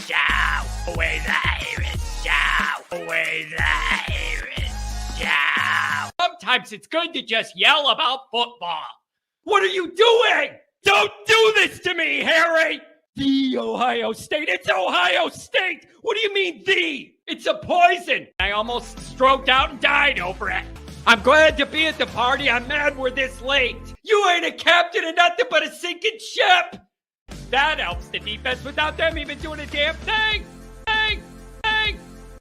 Show. Always Irish. Show. Always Irish. Show. Sometimes it's good to just yell about football. What are you doing? Don't do this to me, Harry! The Ohio State. It's Ohio State! What do you mean, the? It's a poison! I almost stroked out and died over it. I'm glad to be at the party. I'm mad we're this late. You ain't a captain of nothing but a sinking ship! That helps the defense without them even doing a damn thing!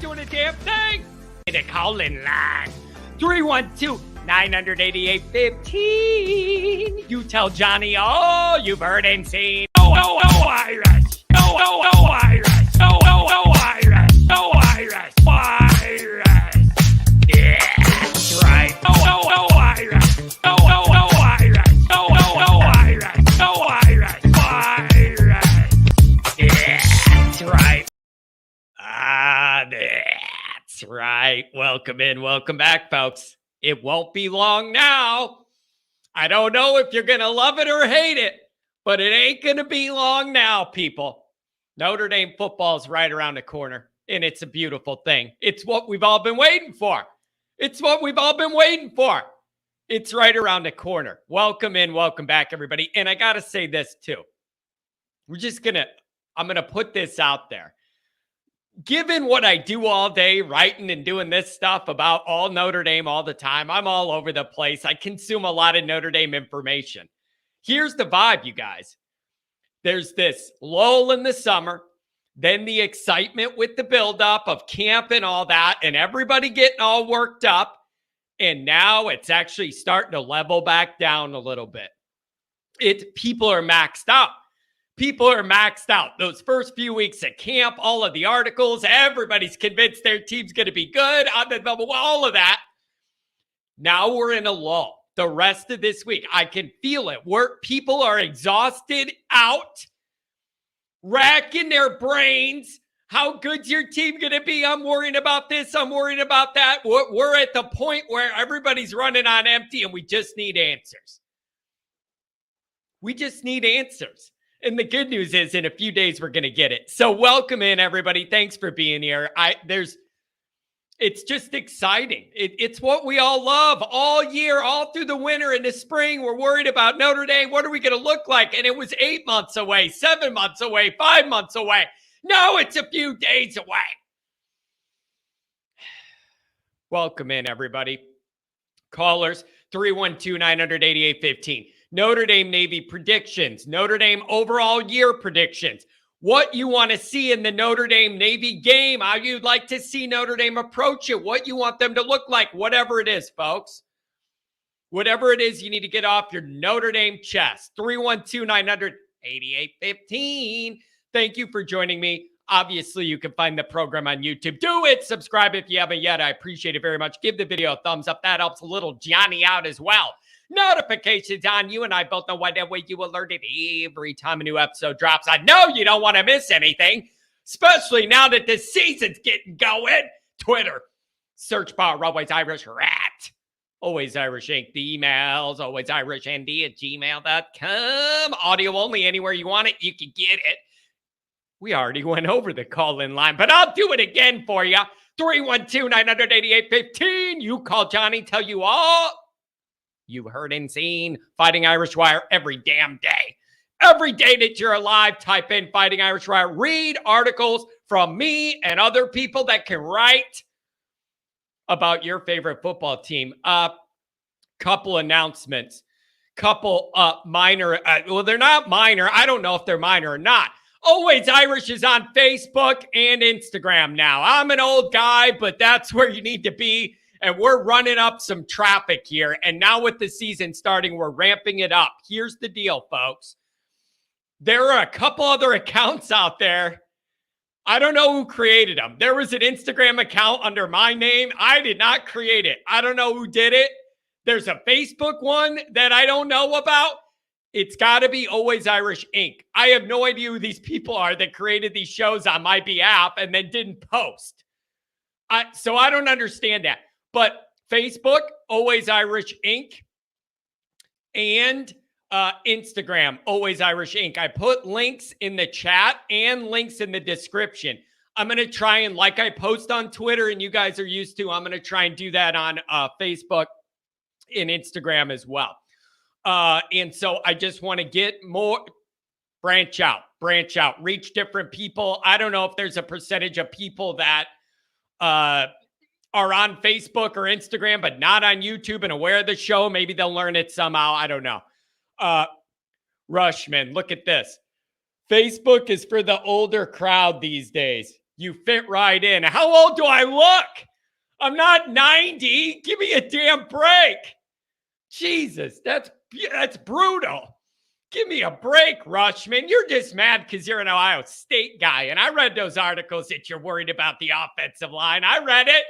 Doing a damn thing! The call-in line. 312-988-15. You tell Johnny all you've heard and seen. Oh, Irish. Oh, Irish. Oh, Irish. Oh, Irish. Irish. Yeah, that's right. Oh, Irish. Oh, Irish. Oh, Irish. Oh, Irish. Irish. Yeah, that's right. That's right. Welcome in. Welcome back, folks. It won't be long now. I don't know if you're going to love it or hate it, but it ain't going to be long now, people. Notre Dame football is right around the corner, and it's a beautiful thing. It's what we've all been waiting for. It's what we've all been waiting for. It's right around the corner. Welcome in. Welcome back, everybody. And I got to say this, too. I'm going to put this out there. Given what I do all day, writing and doing this stuff about all Notre Dame all the time, I'm all over the place. I consume a lot of Notre Dame information. Here's the vibe, you guys. There's this lull in the summer, then the excitement with the buildup of camp and all that, and everybody getting all worked up. And now it's actually starting to level back down a little bit. People are maxed out. People are maxed out. Those first few weeks at camp, all of the articles, everybody's convinced their team's going to be good, all of that. Now we're in a lull. The rest of this week, I can feel it. People are exhausted out, racking their brains. How good's your team going to be? I'm worrying about this. I'm worrying about that. We're at the point where everybody's running on empty and we just need answers. We just need answers. And the good news is in a few days, we're going to get it. So welcome in, everybody. Thanks for being here. It's just exciting. It's what we all love all year, all through the winter and the spring. We're worried about Notre Dame. What are we going to look like? And it was 8 months away, 7 months away, 5 months away. Now it's a few days away. Welcome in, everybody. Callers, 312-988-15. Notre Dame Navy predictions, Notre Dame overall year predictions, what you want to see in the Notre Dame Navy game, how you'd like to see Notre Dame approach it, what you want them to look like, whatever it is, folks. Whatever it is, you need to get off your Notre Dame chest. 312-988-15. Thank you for joining me. Obviously, you can find the program on YouTube. Do it. Subscribe if you haven't yet. I appreciate it very much. Give the video a thumbs up. That helps a little Johnny out as well. Notifications on. You and I both know why that way you alerted every time a new episode drops. I know you don't want to miss anything, especially now that the season's getting going. Twitter, search bar, Always Irish Rat. Always Irish Inc. The emails, alwaysirishnd@gmail.com. Audio only, anywhere you want it, you can get it. We already went over the call-in line, but I'll do it again for you. 312-988-15. You call Johnny, tell you all you heard and seen. Fighting Irish Wire every damn day. Every day that you're alive, type in Fighting Irish Wire. Read articles from me and other people that can write about your favorite football team. Couple announcements. Couple minor. Well, they're not minor. I don't know if they're minor or not. Always Irish is on Facebook and Instagram now. I'm an old guy, but that's where you need to be. And we're running up some traffic here. And now with the season starting, we're ramping it up. Here's the deal, folks. There are a couple other accounts out there. I don't know who created them. There was an Instagram account under my name. I did not create it. I don't know who did it. There's a Facebook one that I don't know about. It's got to be Always Irish Inc. I have no idea who these people are that created these shows on my behalf and then didn't post. So I don't understand that. But Facebook, Always Irish Inc. And Instagram, Always Irish Inc. I put links in the chat and links in the description. I'm going to try and, like I post on Twitter and you guys are used to, I'm going to try and do that on Facebook and Instagram as well. And so I just want to get more, branch out, reach different people. I don't know if there's a percentage of people that are on Facebook or Instagram, but not on YouTube and aware of the show. Maybe they'll learn it somehow. I don't know. Rushman, look at this. Facebook is for the older crowd these days. You fit right in. How old do I look? I'm not 90. Give me a damn break. Jesus, that's brutal. Give me a break, Rushman. You're just mad because you're an Ohio State guy. And I read those articles that you're worried about the offensive line. I read it.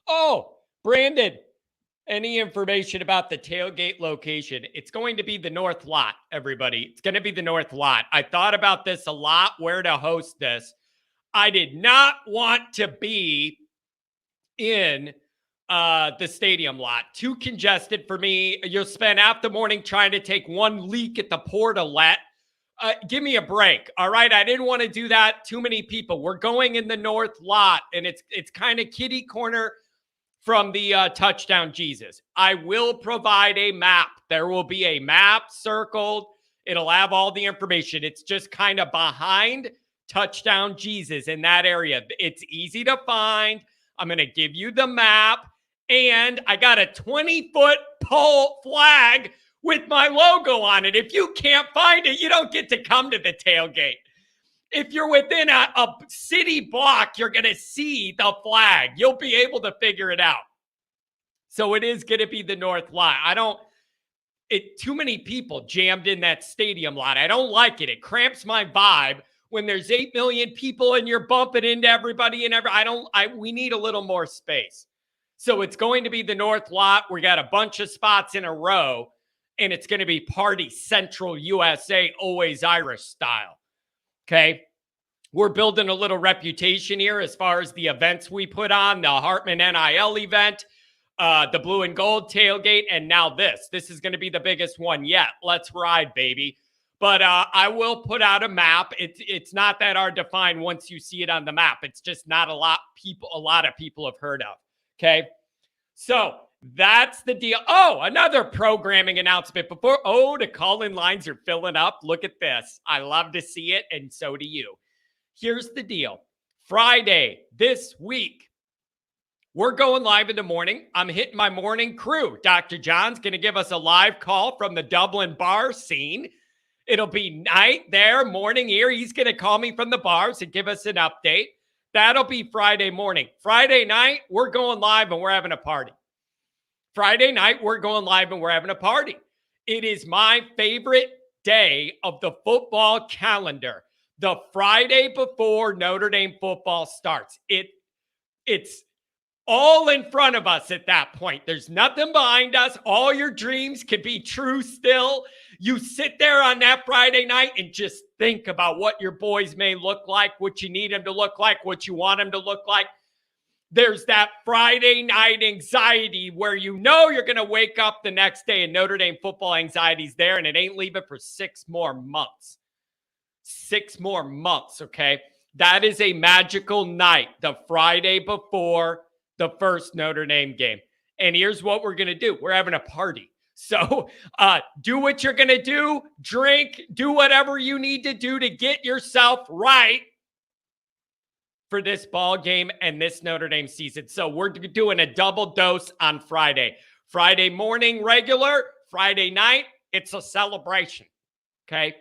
Oh, Brandon, any information about the tailgate location? It's going to be the North Lot, everybody. It's going to be the North Lot. I thought about this a lot, where to host this. I did not want to be in the stadium lot. Too congested for me. You'll spend half the morning trying to take one leak at the portalet. Give me a break. All right. I didn't want to do that. Too many people. We're going in the North Lot, and it's kind of kitty corner from the Touchdown Jesus. I will provide a map. There will be a map circled. It'll have all the information. It's just kind of behind Touchdown Jesus in that area. It's easy to find. I'm going to give you the map. And I got a 20-foot pole flag with my logo on it. If you can't find it, you don't get to come to the tailgate. If you're within a city block, you're going to see the flag. You'll be able to figure it out. So it is going to be the North Lot. Too many people jammed in that stadium lot. I don't like it. It cramps my vibe when there's 8 million people and you're bumping into everybody and we need a little more space. So it's going to be the North Lot. We got a bunch of spots in a row, and it's going to be Party Central USA, Always Irish style. Okay. We're building a little reputation here as far as the events we put on, the Hartman NIL event, the Blue and Gold tailgate, and now this. This is going to be the biggest one yet. Let's ride, baby. But I will put out a map. It's not that hard to find once you see it on the map. It's just not a lot of people have heard of. Okay. So that's the deal. Oh, another programming announcement before. Oh, the call-in lines are filling up. Look at this. I love to see it, and so do you. Here's the deal. Friday this week, we're going live in the morning. I'm hitting my morning crew. Dr. John's going to give us a live call from the Dublin bar scene. It'll be night there, morning here. He's going to call me from the bars and give us an update. That'll be Friday morning. Friday night, we're going live and we're having a party. Friday night, we're going live and we're having a party. It is my favorite day of the football calendar. The Friday before Notre Dame football starts. It's all in front of us at that point. There's nothing behind us. All your dreams can be true still. You sit there on that Friday night and just think about what your boys may look like, what you need them to look like, what you want them to look like. There's that Friday night anxiety where you know you're going to wake up the next day and Notre Dame football anxiety's there, and it ain't leaving for 6 more months. 6 more months, okay? That is a magical night, the Friday before the first Notre Dame game. And here's what we're going to do. We're having a party. So do what you're going to do, drink, do whatever you need to do to get yourself right for this ball game and this Notre Dame season. So we're doing a double dose on Friday. Friday morning, regular. Friday night, it's a celebration. Okay?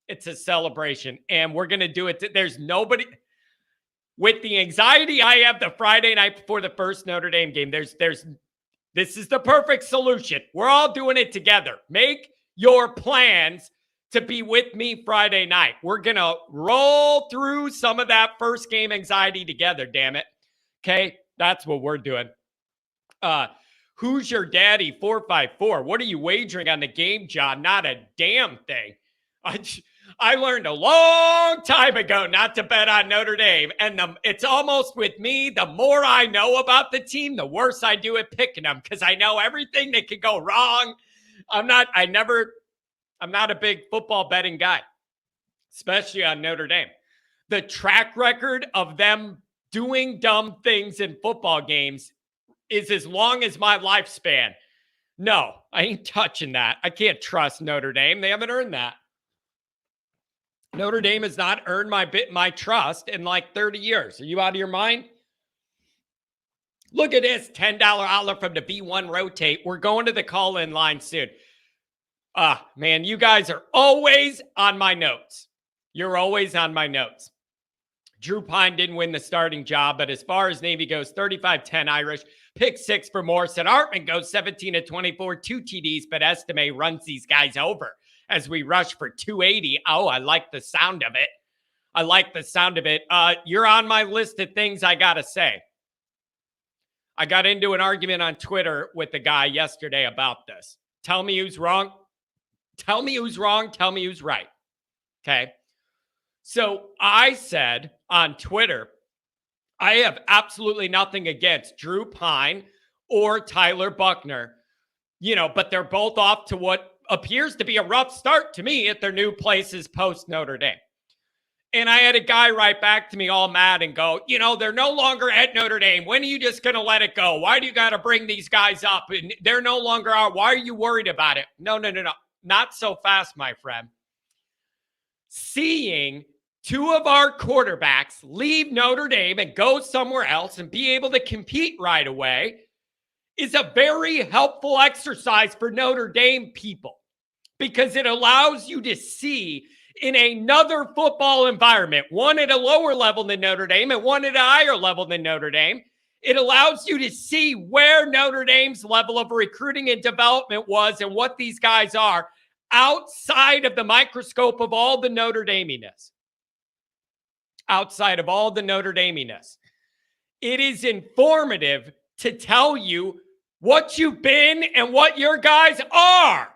It's a celebration. And we're going to do it. There's nobody with the anxiety I have the Friday night before the first Notre Dame game. This is the perfect solution. We're all doing it together. Make your plans to be with me Friday night. We're going to roll through some of that first game anxiety together, damn it. Okay? That's what we're doing. Who's your daddy? 454. What are you wagering on the game, John? Not a damn thing. I learned a long time ago not to bet on Notre Dame. And it's almost with me, the more I know about the team, the worse I do at picking them because I know everything that could go wrong. I'm not a big football betting guy, especially on Notre Dame. The track record of them doing dumb things in football games is as long as my lifespan. No, I ain't touching that. I can't trust Notre Dame. They haven't earned that. Notre Dame has not earned my trust in like 30 years. Are you out of your mind? Look at this $10 outlet from the B1 Rotate. We're going to the call-in line soon. Man, you guys are always on my notes. You're always on my notes. Drew Pine didn't win the starting job, but as far as Navy goes, 35-10 Irish, pick 6 for Morrison. Hartman goes 17-24, 2 TDs, but Estime runs these guys over as we rush for 280. Oh, I like the sound of it. You're on my list of things I got to say. I got into an argument on Twitter with the guy yesterday about this. Tell me who's wrong. Tell me who's wrong. Tell me who's right. Okay. So I said on Twitter, I have absolutely nothing against Drew Pine or Tyler Buckner, but they're both off to what appears to be a rough start to me at their new places post Notre Dame. And I had a guy write back to me all mad and go, they're no longer at Notre Dame. When are you just going to let it go? Why do you got to bring these guys up? And they're no longer out. Why are you worried about it? No. Not so fast, my friend. Seeing 2 of our quarterbacks leave Notre Dame and go somewhere else and be able to compete right away is a very helpful exercise for Notre Dame people because it allows you to see in another football environment, one at a lower level than Notre Dame and one at a higher level than Notre Dame. It allows you to see where Notre Dame's level of recruiting and development was and what these guys are outside of the microscope of all the Notre Dameness. Outside of all the Notre Dameness. It is informative to tell you what you've been and what your guys are.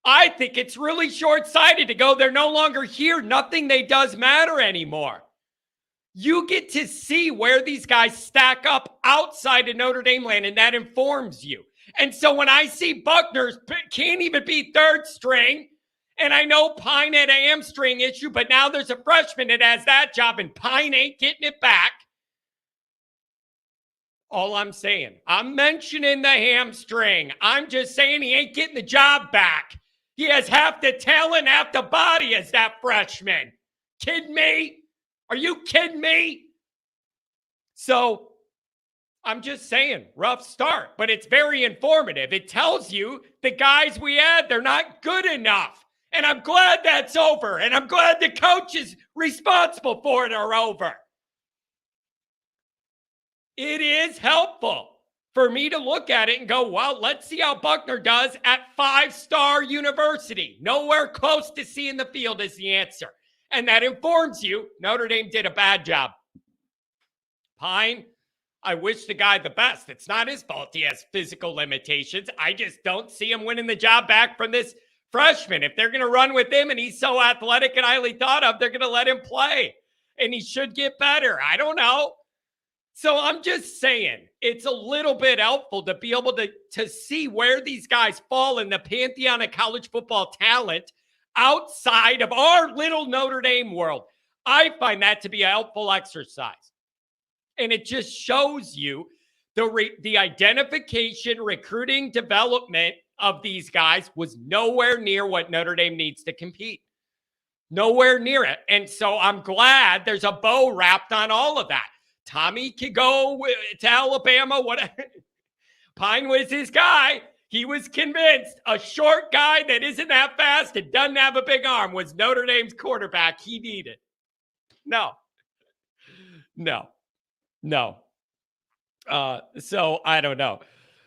I think it's really short-sighted to go, they're no longer here. Nothing they does matter anymore. You get to see where these guys stack up outside of Notre Dame land, and that informs you. And so when I see Buckner can't even be third string, and I know Pine had a hamstring issue, but now there's a freshman that has that job, and Pine ain't getting it back. All I'm saying, I'm mentioning the hamstring. I'm just saying he ain't getting the job back. He has half the talent, half the body as that freshman. Kidding me? Are you kidding me? So I'm just saying, rough start, but it's very informative. It tells you the guys we had, they're not good enough. And I'm glad that's over. And I'm glad the coaches responsible for it are over. It is helpful for me to look at it and go, well, let's see how Buckner does at 5-star university. Nowhere close to seeing the field is the answer. And that informs you Notre Dame did a bad job. Pine, I wish the guy the best. It's not his fault he has physical limitations. I just don't see him winning the job back from this freshman. If they're going to run with him and he's so athletic and highly thought of, they're going to let him play. And he should get better. I don't know. So I'm just saying, it's a little bit helpful to be able to see where these guys fall in the pantheon of college football talent outside of our little Notre Dame world. I find that to be a helpful exercise. And it just shows you the identification, recruiting, development of these guys was nowhere near what Notre Dame needs to compete. Nowhere near it. And so I'm glad there's a bow wrapped on all of that. Tommy could go to Alabama. Pine was his guy. He was convinced a short guy that isn't that fast and doesn't have a big arm was Notre Dame's quarterback he needed. No. So I don't know.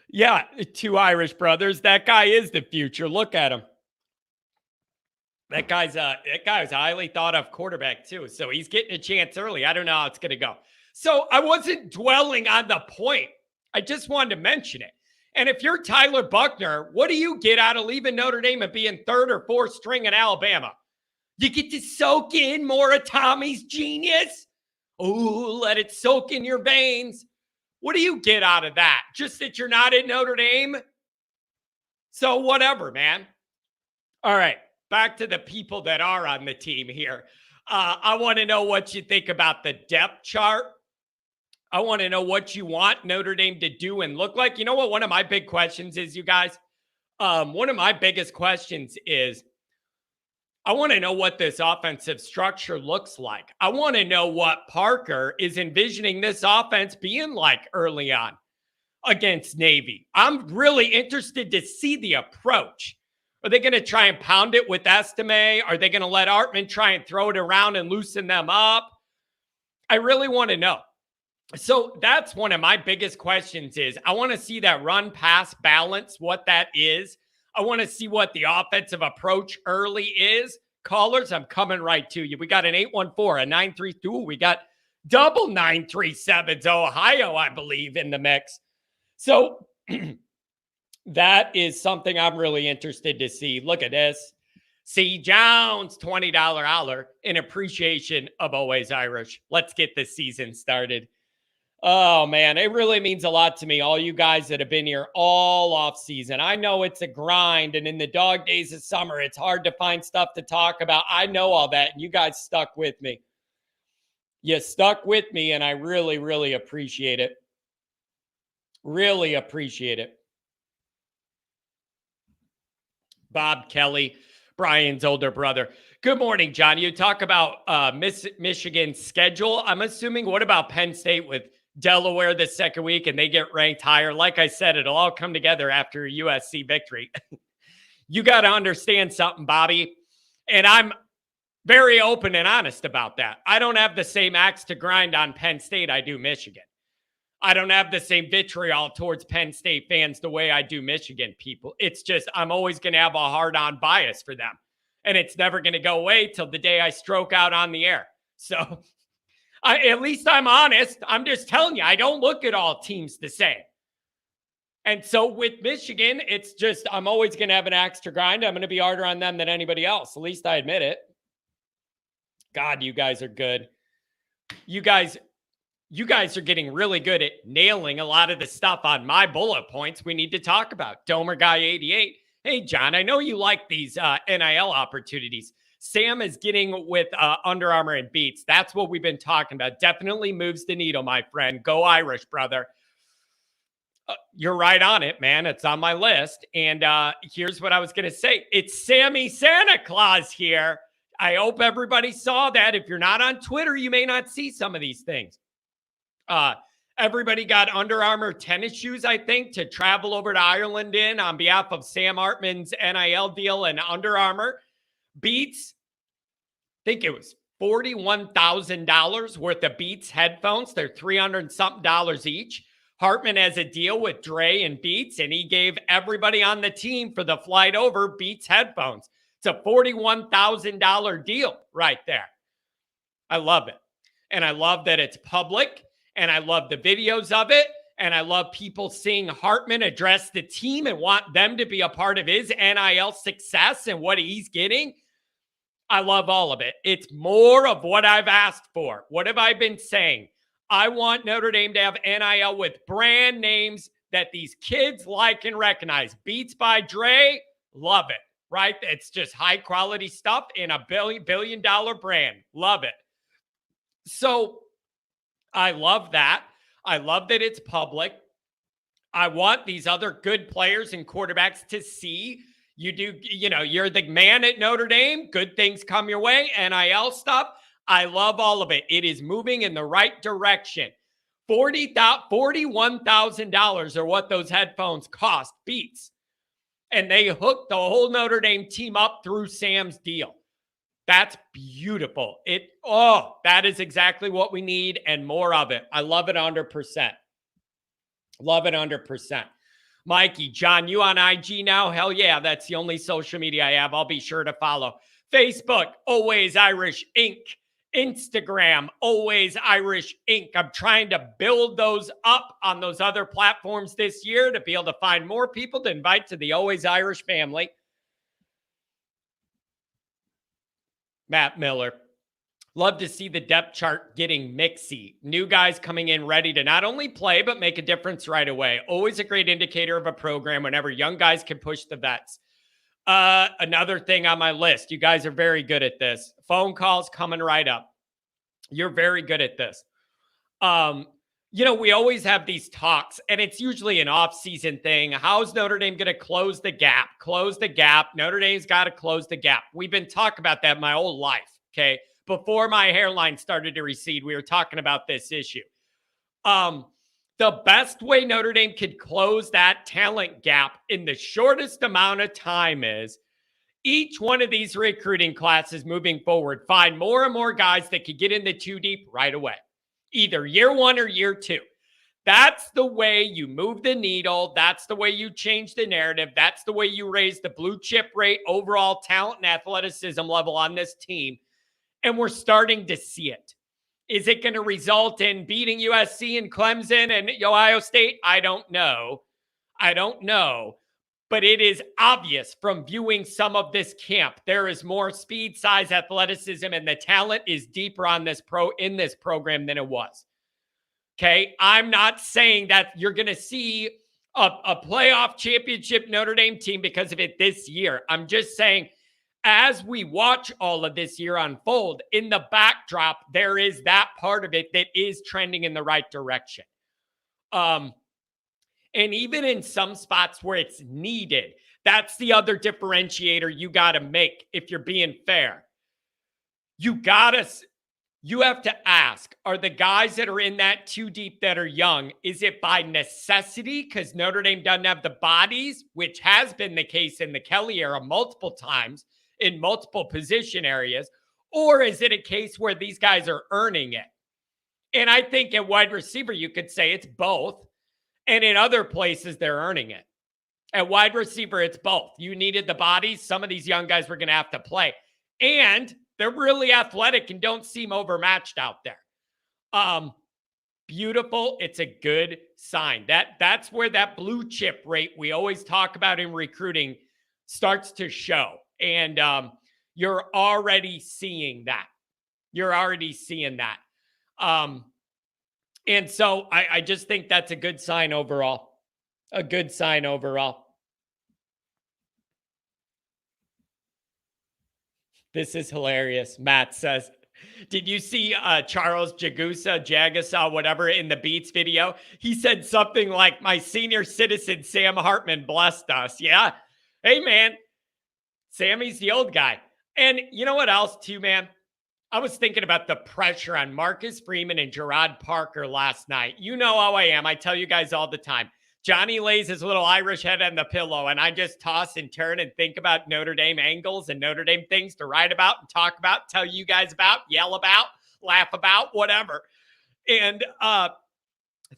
Yeah, 2 Irish brothers. That guy is the future. Look at him. That guy's a highly thought of quarterback too. So he's getting a chance early. I don't know how it's going to go. So I wasn't dwelling on the point. I just wanted to mention it. And if you're Tyler Buckner, what do you get out of leaving Notre Dame and being third or fourth string in Alabama? You get to soak in more of Tommy's genius. Oh, let it soak in your veins. What do you get out of that? Just that you're not in Notre Dame? So whatever, man. All right, back to the people that are on the team here. I want to know what you think about the depth chart. I want to know what you want Notre Dame to do and look like. You know what one of my big questions is, you guys? One of my biggest questions is, I want to know what this offensive structure looks like. I want to know what Parker is envisioning this offense being like early on against Navy. I'm really interested to see the approach. Are they going to try and pound it with Estime? Are they going to let Hartman try and throw it around and loosen them up? I really want to know. So that's one of my biggest questions is I want to see that run-pass balance, what that is. I want to see what the offensive approach early is. Callers, I'm coming right to you. We got an 814, a 932. We got double 937s, Ohio, I believe, in the mix. So that is something I'm really interested to see. Look at this. C. Jones, $20 holler in appreciation of Always Irish. Let's get this season started. Oh, man, it really means a lot to me, all you guys that have been here all off season. I know it's a grind, and in the dog days of summer, it's hard to find stuff to talk about. I know all that, and you guys stuck with me. You stuck with me, and I really, really appreciate it. Really appreciate it. Bob Kelly, Brian's older brother. Good morning, John. You talk about Michigan's schedule. I'm assuming, what about Penn State with Delaware the second week and they get ranked higher? Like I said, it'll all come together after a USC victory. You got to understand something, Bobby. And I'm very open and honest about that. I don't have the same axe to grind on Penn State I do Michigan. I don't have the same vitriol towards Penn State fans the way I do Michigan people. It's just I'm always going to have a hard-on bias for them. And it's never going to go away till the day I stroke out on the air. So at least I'm honest. I'm just telling you, I don't look at all teams the same. And so with Michigan, it's just I'm always going to have an axe to grind. I'm going to be harder on them than anybody else. At least I admit it. God, you guys are good. You guys are getting really good at nailing a lot of the stuff on my bullet points we need to talk about. Domer Guy 88. Hey, John, I know you like these NIL opportunities. Sam is getting with Under Armour and Beats. That's what we've been talking about. Definitely moves the needle, my friend. Go Irish, brother. You're right on it, man. It's on my list. And here's what I was going to say. It's Sammy Santa Claus here. I hope everybody saw that. If you're not on Twitter, you may not see some of these things. Everybody got Under Armour tennis shoes, I think, to travel over to Ireland in on behalf of Sam Hartman's NIL deal and Under Armour. Beats, I think it was $41,000 worth of Beats headphones. They're $300-something each. Hartman has a deal with Dre and Beats, and he gave everybody on the team for the flight over Beats headphones. It's a $41,000 deal right there. I love it. And I love that it's public. And I love the videos of it. And I love people seeing Hartman address the team and want them to be a part of his NIL success and what he's getting. I love all of it. It's more of what I've asked for. What have I been saying? I want Notre Dame to have NIL with brand names that these kids like and recognize. Beats by Dre, love it, right? It's just high quality stuff in a billion dollar brand. Love it. So I love that. I love that it's public. I want these other good players and quarterbacks to see you're the man at Notre Dame. Good things come your way. NIL stuff. I love all of it. It is moving in the right direction. $41,000 are what those headphones cost, Beats. And they hooked the whole Notre Dame team up through Sam's deal. That's beautiful. That is exactly what we need and more of it. I love it 100%. Love it 100%. Mikey, John, you on IG now? Hell yeah, that's the only social media I have. I'll be sure to follow. Facebook, Always Irish Inc. Instagram, Always Irish Inc. I'm trying to build those up on those other platforms this year to be able to find more people to invite to the Always Irish family. Matt Miller. Love to see the depth chart getting mixy. New guys coming in ready to not only play, but make a difference right away. Always a great indicator of a program whenever young guys can push the vets. Another thing on my list. You guys are very good at this. Phone calls coming right up. You're very good at this. We always have these talks, and it's usually an off-season thing. How's Notre Dame going to close the gap? Close the gap. Notre Dame's got to close the gap. We've been talking about that my whole life, okay? Before my hairline started to recede, we were talking about this issue. The best way Notre Dame could close that talent gap in the shortest amount of time is each one of these recruiting classes moving forward, find more and more guys that could get in the 2 deep right away, either year 1 or year 2. That's the way you move the needle. That's the way you change the narrative. That's the way you raise the blue chip rate, overall talent and athleticism level on this team. And we're starting to see it. Is it going to result in beating USC and Clemson and Ohio State? I don't know. But it is obvious from viewing some of this camp, there is more speed, size, athleticism, and the talent is deeper in this program than it was. Okay, I'm not saying that you're going to see a playoff championship Notre Dame team because of it this year. I'm just saying, as we watch all of this year unfold, in the backdrop, there is that part of it that is trending in the right direction. And even in some spots where it's needed, that's the other differentiator you got to make if you're being fair. You have to ask, are the guys that are in that 2 deep that are young, is it by necessity because Notre Dame doesn't have the bodies, which has been the case in the Kelly era multiple times in multiple position areas, or is it a case where these guys are earning it? And I think at wide receiver, you could say it's both. And in other places, they're earning it. At wide receiver, it's both. You needed the bodies. Some of these young guys were going to have to play. And they're really athletic and don't seem overmatched out there. Beautiful. It's a good sign. That's where that blue chip rate we always talk about in recruiting starts to show. And you're already seeing that. And so I just think that's a good sign overall. This is hilarious. Matt says, did you see Charles Jagusa, whatever, in the Beats video? He said something like, my senior citizen, Sam Hartman, blessed us. Yeah. Hey, man. Sammy's the old guy. And you know what else, too, man? I was thinking about the pressure on Marcus Freeman and Gerard Parker last night. You know how I am. I tell you guys all the time. Johnny lays his little Irish head on the pillow, and I just toss and turn and think about Notre Dame angles and Notre Dame things to write about and talk about, tell you guys about, yell about, laugh about, whatever. And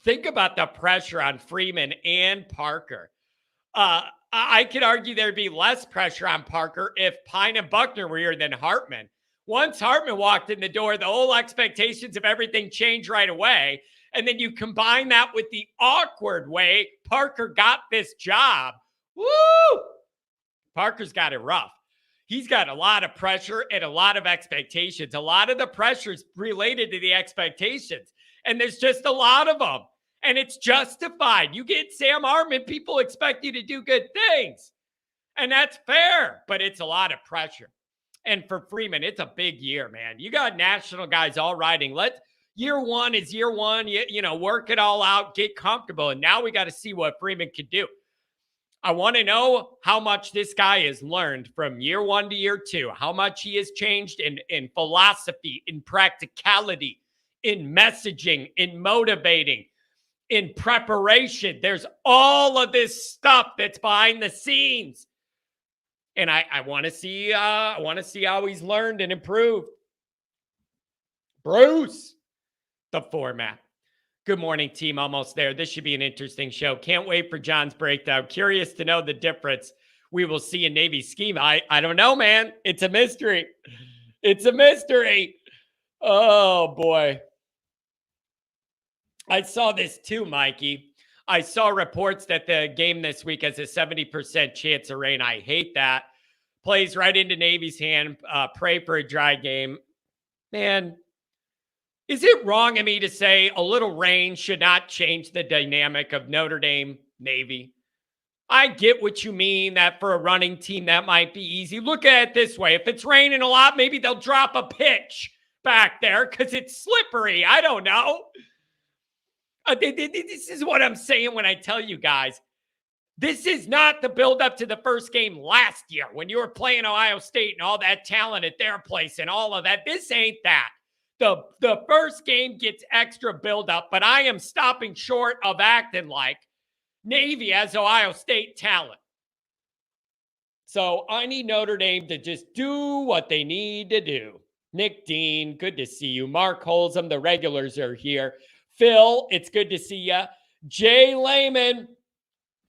think about the pressure on Freeman and Parker. I could argue there'd be less pressure on Parker if Pine and Buckner were here than Hartman. Once Hartman walked in the door, the whole expectations of everything changed right away. And then you combine that with the awkward way Parker got this job. Woo! Parker's got it rough. He's got a lot of pressure and a lot of expectations. A lot of the pressure's related to the expectations. And there's just a lot of them. And it's justified. You get Sam Hartman, people expect you to do good things. And that's fair, but it's a lot of pressure. And for Freeman, it's a big year, man. You got national guys all riding. Year one is year one. You know, work it all out, get comfortable. And now we got to see what Freeman can do. I want to know how much this guy has learned from year 1 to year 2, how much he has changed in philosophy, in practicality, in messaging, in motivating, in preparation. There's all of this stuff that's behind the scenes. And I want to see how he's learned and improved. Bruce, the format. Good morning, team. Almost there. This should be an interesting show. Can't wait for John's breakdown. Curious to know the difference we will see in Navy scheme. I don't know, man. It's a mystery. Oh, boy. I saw this too, Mikey. I saw reports that the game this week has a 70% chance of rain. I hate that. Plays right into Navy's hand. Pray for a dry game. Man, is it wrong of me to say a little rain should not change the dynamic of Notre Dame Navy? I get what you mean that for a running team, that might be easy. Look at it this way. If it's raining a lot, maybe they'll drop a pitch back there because it's slippery. I don't know. This is what I'm saying when I tell you guys. This is not the build-up to the first game last year when you were playing Ohio State and all that talent at their place and all of that. This ain't that. The first game gets extra build-up, but I am stopping short of acting like Navy has Ohio State talent. So I need Notre Dame to just do what they need to do. Nick Dean, good to see you. Mark Holzum, the regulars are here. Phil, it's good to see you. Jay Lehman,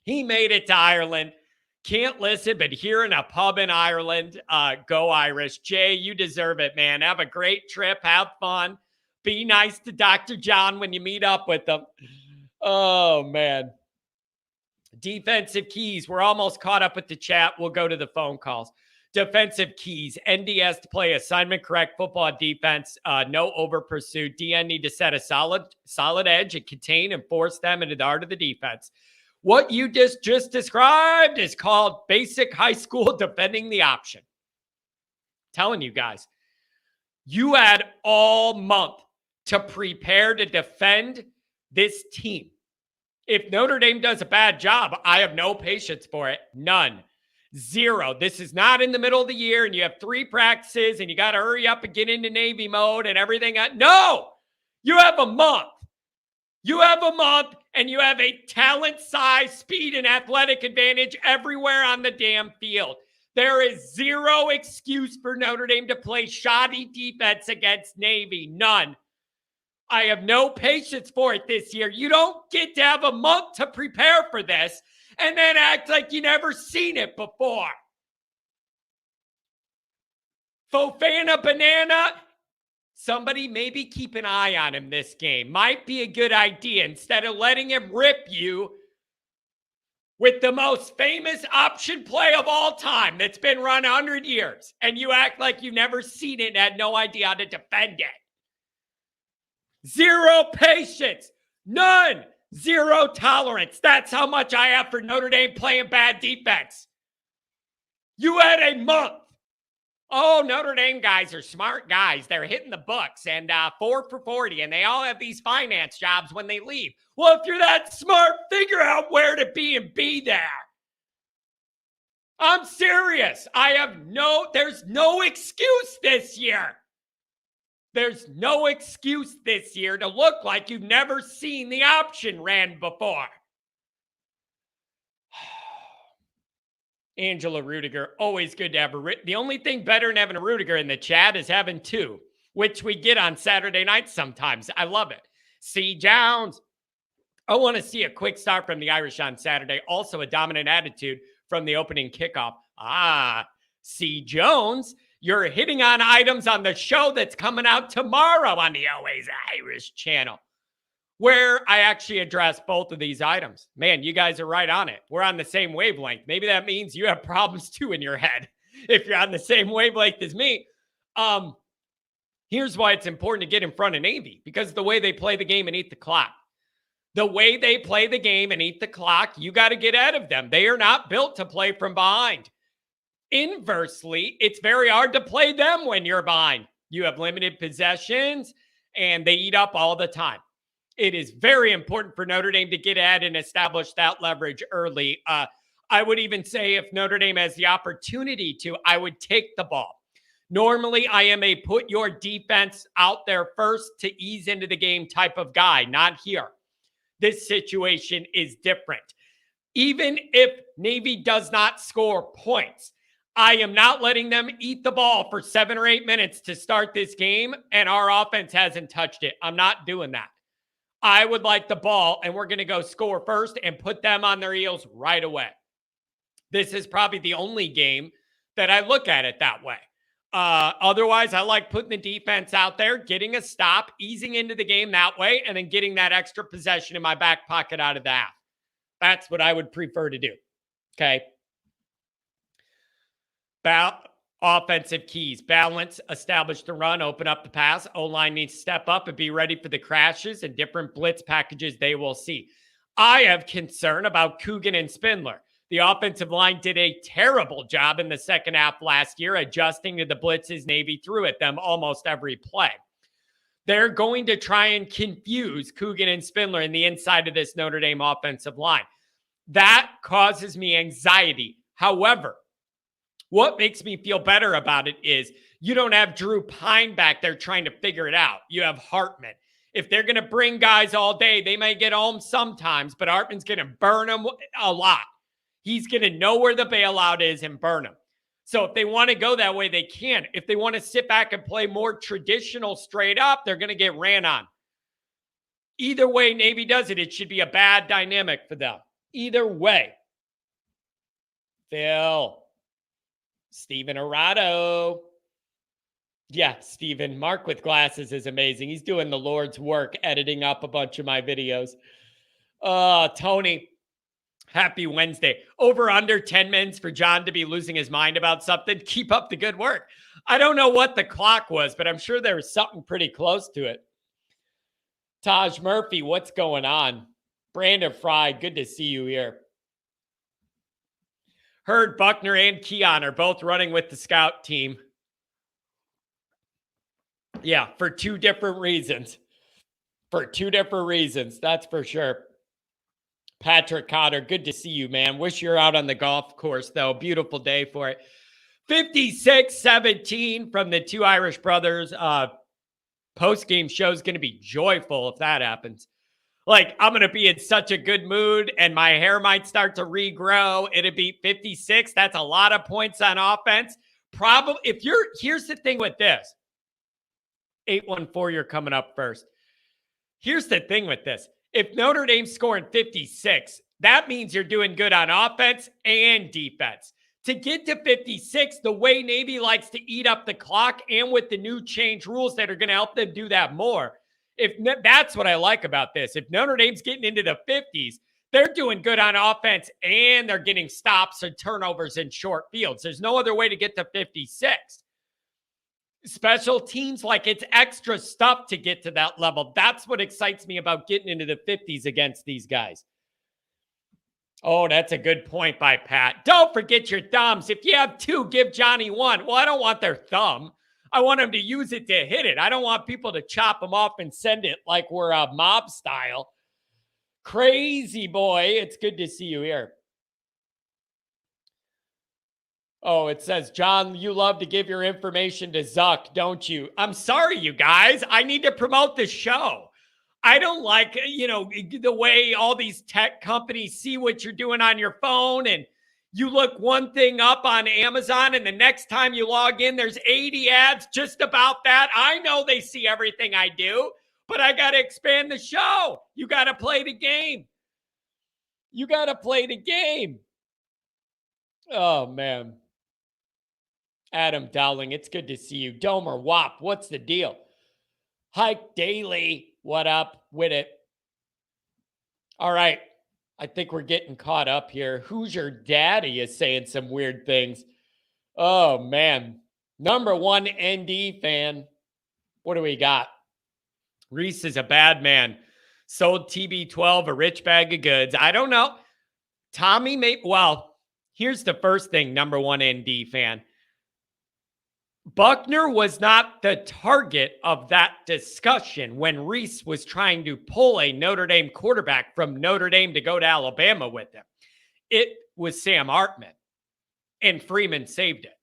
he made it to Ireland. Can't listen, but here in a pub in Ireland, go Irish. Jay, you deserve it, man. Have a great trip. Have fun. Be nice to Dr. John when you meet up with him. Oh, man. Defensive keys. We're almost caught up with the chat. We'll go to the phone calls. Defensive keys. ND has to play assignment correct football defense. No over pursuit. DN need to set a solid edge and contain and force them into the art of the defense. What you just described is called basic high school defending the option. Telling you guys, you had all month to prepare to defend this team. If Notre Dame does a bad job, I have no patience for it. None. Zero. This is not in the middle of the year and you have 3 practices and you got to hurry up and get into Navy mode and everything. No! You have a month. You have a month and you have a talent, size, speed, and athletic advantage everywhere on the damn field. There is zero excuse for Notre Dame to play shoddy defense against Navy. None. I have no patience for it this year. You don't get to have a month to prepare for this and then act like you never seen it before. Fofana Banana, somebody maybe keep an eye on him this game. Might be a good idea instead of letting him rip you with the most famous option play of all time that's been run 100 years. And you act like you've never seen it and had no idea how to defend it. Zero patience. None. Zero tolerance. That's how much I have for Notre Dame playing bad defense. You had a month. Oh, Notre Dame guys are smart guys. They're hitting the books and 4 for 40, and they all have these finance jobs when they leave. Well, if you're that smart, figure out where to be and be there. I'm serious. There's no excuse this year. There's no excuse this year to look like you've never seen the option ran before. Angela Rudiger, always good to have the only thing better than having a Rudiger in the chat is having 2, which we get on Saturday nights sometimes. I love it. C. Jones. I want to see a quick start from the Irish on Saturday. Also a dominant attitude from the opening kickoff. C. Jones. You're hitting on items on the show that's coming out tomorrow on the Always Irish channel, where I actually address both of these items. Man, you guys are right on it. We're on the same wavelength. Maybe that means you have problems too in your head if you're on the same wavelength as me. Here's why it's important to get in front of Navy, because the way they play the game and eat the clock. The way they play the game and eat the clock, you got to get ahead of them. They are not built to play from behind. Inversely, it's very hard to play them when you're behind. You have limited possessions and they eat up all the time. It is very important for Notre Dame to get ahead and establish that leverage early. I would even say if Notre Dame has the opportunity to, I would take the ball. Normally, I am a put your defense out there first to ease into the game type of guy. Not here. This situation is different. Even if Navy does not score points, I am not letting them eat the ball for 7 or 8 minutes to start this game, and our offense hasn't touched it. I'm not doing that. I would like the ball, and we're going to go score first and put them on their heels right away. This is probably the only game that I look at it that way. Otherwise, I like putting the defense out there, getting a stop, easing into the game that way, and then getting that extra possession in my back pocket out of the half. That's what I would prefer to do. Okay. Offensive keys: balance, establish the run, open up the pass. O-line needs to step up and be ready for the crashes and different blitz packages they will see. I have concern about Coogan and Spindler. The offensive line did a terrible job in the second half last year adjusting to the blitzes Navy threw at them almost every play. They're going to try and confuse Coogan and Spindler in the inside of this Notre Dame offensive line. That causes me anxiety. However, what makes me feel better about it is you don't have Drew Pine back there trying to figure it out. You have Hartman. If they're going to bring guys all day, they may get home sometimes, but Hartman's going to burn them a lot. He's going to know where the bailout is and burn them. So if they want to go that way, they can. If they want to sit back and play more traditional straight up, they're going to get ran on. Either way Navy does it, it should be a bad dynamic for them. Either way. Phil. Steven Arado. Yeah, Steven. Mark with glasses is amazing. He's doing the Lord's work, editing up a bunch of my videos. Tony. Happy Wednesday. Over under 10 minutes for John to be losing his mind about something. Keep up the good work. I don't know what the clock was, but I'm sure there was something pretty close to it. Taj Murphy, what's going on? Brandon Fry, good to see you here. Heard Buckner and Keon are both running with the scout team. Yeah, for two different reasons. That's for sure. Patrick Cotter, good to see you, man. Wish you're out on the golf course, though. Beautiful day for it. 56-17 from the two Irish brothers. Post-game show is going to be joyful if that happens. Like, I'm going to be in such a good mood, and my hair might start to regrow. It'll be 56. That's a lot of points on offense. Probably, here's the thing with this. 814, you're coming up first. Here's the thing with this. If Notre Dame's scoring 56, that means you're doing good on offense and defense. To get to 56, the way Navy likes to eat up the clock and with the new change rules that are going to help them do that more, that's what I like about this. If Notre Dame's getting into the 50s, they're doing good on offense and they're getting stops and turnovers in short fields. There's no other way to get to 56. Special teams, like, it's extra stuff to get to that level. That's what excites me about getting into the 50s against these guys. Oh, that's a good point by Pat. Don't forget your thumbs. If you have two, give Johnny one. Well, I don't want their thumb. I want them to use it to hit it. I don't want people to chop them off and send it like we're a mob style. Crazy boy. It's good to see you here. Oh, it says, John, you love to give your information to Zuck, don't you? I'm sorry, you guys. I need to promote the show. I don't like, the way all these tech companies see what you're doing on your phone, and you look one thing up on Amazon and the next time you log in, there's 80 ads just about that. I know they see everything I do, but I got to expand the show. You got to play the game. Oh, man. Adam Dowling, it's good to see you. Domer Wop, what's the deal? Hike Daily, what up with it? All right, I think we're getting caught up here. Who's your daddy is saying some weird things. Oh, man. Number one ND fan. What do we got? Rees is a bad man. Sold TB12, a rich bag of goods. I don't know. Tommy here's the first thing, number one ND fan. Buckner was not the target of that discussion when Rees was trying to pull a Notre Dame quarterback from Notre Dame to go to Alabama with him. It was Sam Hartman, and Freeman saved it.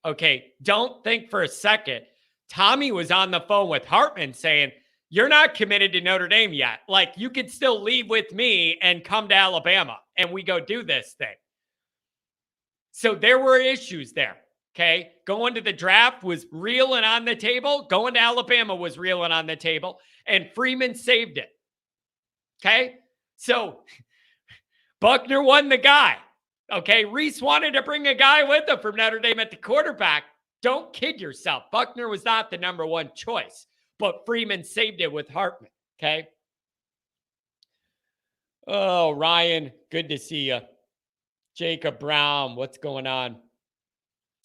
Okay, don't think for a second. Tommy was on the phone with Hartman saying, you're not committed to Notre Dame yet. Like, you could still leave with me and come to Alabama, and we go do this thing. So there were issues there. Okay, going to the draft was real and on the table. Going to Alabama was real and on the table. And Freeman saved it. Okay, so Buckner wasn't the guy. Okay, Rees wanted to bring a guy with him from Notre Dame at the quarterback. Don't kid yourself. Buckner was not the number one choice, but Freeman saved it with Hartman. Okay. Oh, Ryan, good to see you. Jacob Brown, what's going on?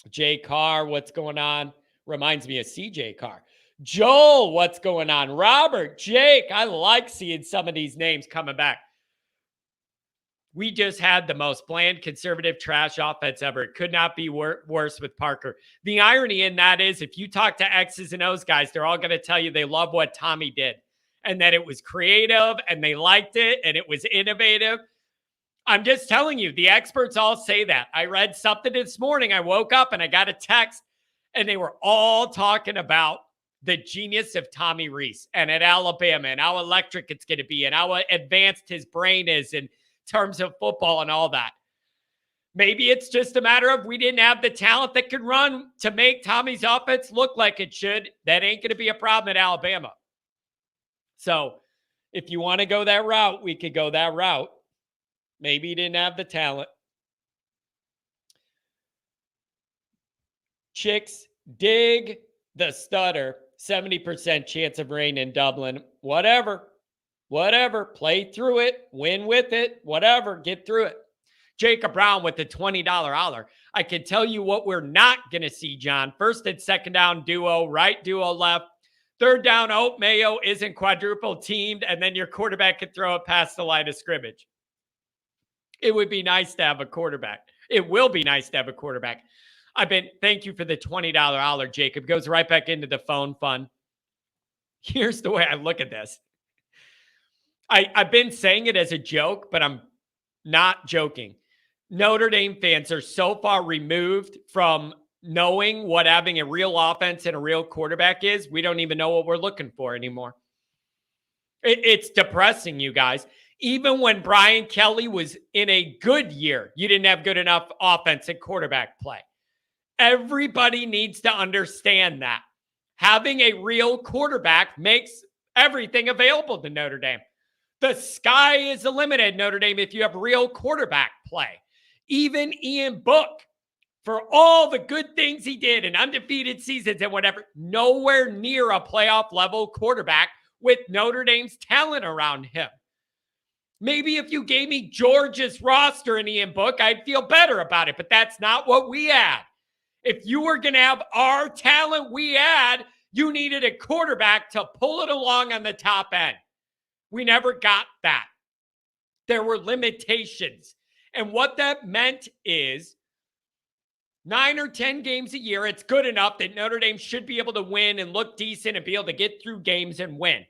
Jay Carr, what's going on? Reminds me of CJ Carr. Joel, what's going on? Robert, Jake, I like seeing some of these names coming back. We just had the most bland, conservative trash offense ever. It could not be worse with Parker. The irony in that is if you talk to X's and O's guys, they're all going to tell you they love what Tommy did and that it was creative and they liked it and it was innovative. I'm just telling you, the experts all say that. I read something this morning. I woke up and I got a text and they were all talking about the genius of Tommy Rees and at Alabama and how electric it's going to be and how advanced his brain is and terms of football and all that. Maybe it's just a matter of we didn't have the talent that could run to make Tommy's offense look like it should. That ain't going to be a problem at Alabama. So if you want to go that route, we could go that route. Maybe he didn't have the talent. Chicks, dig the stutter. 70% chance of rain in Dublin. Whatever. Play through it. Win with it. Whatever. Get through it. Jacob Brown with the $20 holler. I can tell you what we're not going to see, John. First and second down duo, right duo left. Third down, Oat Mayo isn't quadruple teamed, and then your quarterback could throw it past the line of scrimmage. It would be nice to have a quarterback. It will be nice to have a quarterback. Thank you for the $20 holler, Jacob. Goes right back into the phone fund. Here's the way I look at this. I've been saying it as a joke, but I'm not joking. Notre Dame fans are so far removed from knowing what having a real offense and a real quarterback is. We don't even know what we're looking for anymore. It's depressing, you guys. Even when Brian Kelly was in a good year, you didn't have good enough offense and quarterback play. Everybody needs to understand that. Having a real quarterback makes everything available to Notre Dame. The sky is the limit at Notre Dame if you have real quarterback play. Even Ian Book, for all the good things he did and undefeated seasons and whatever, nowhere near a playoff level quarterback with Notre Dame's talent around him. Maybe if you gave me Georgia's roster in Ian Book, I'd feel better about it, but that's not what we had. If you were going to have our talent we had, you needed a quarterback to pull it along on the top end. We never got that. There were limitations. And what that meant is 9 or 10 games a year, it's good enough that Notre Dame should be able to win and look decent and be able to get through games and win.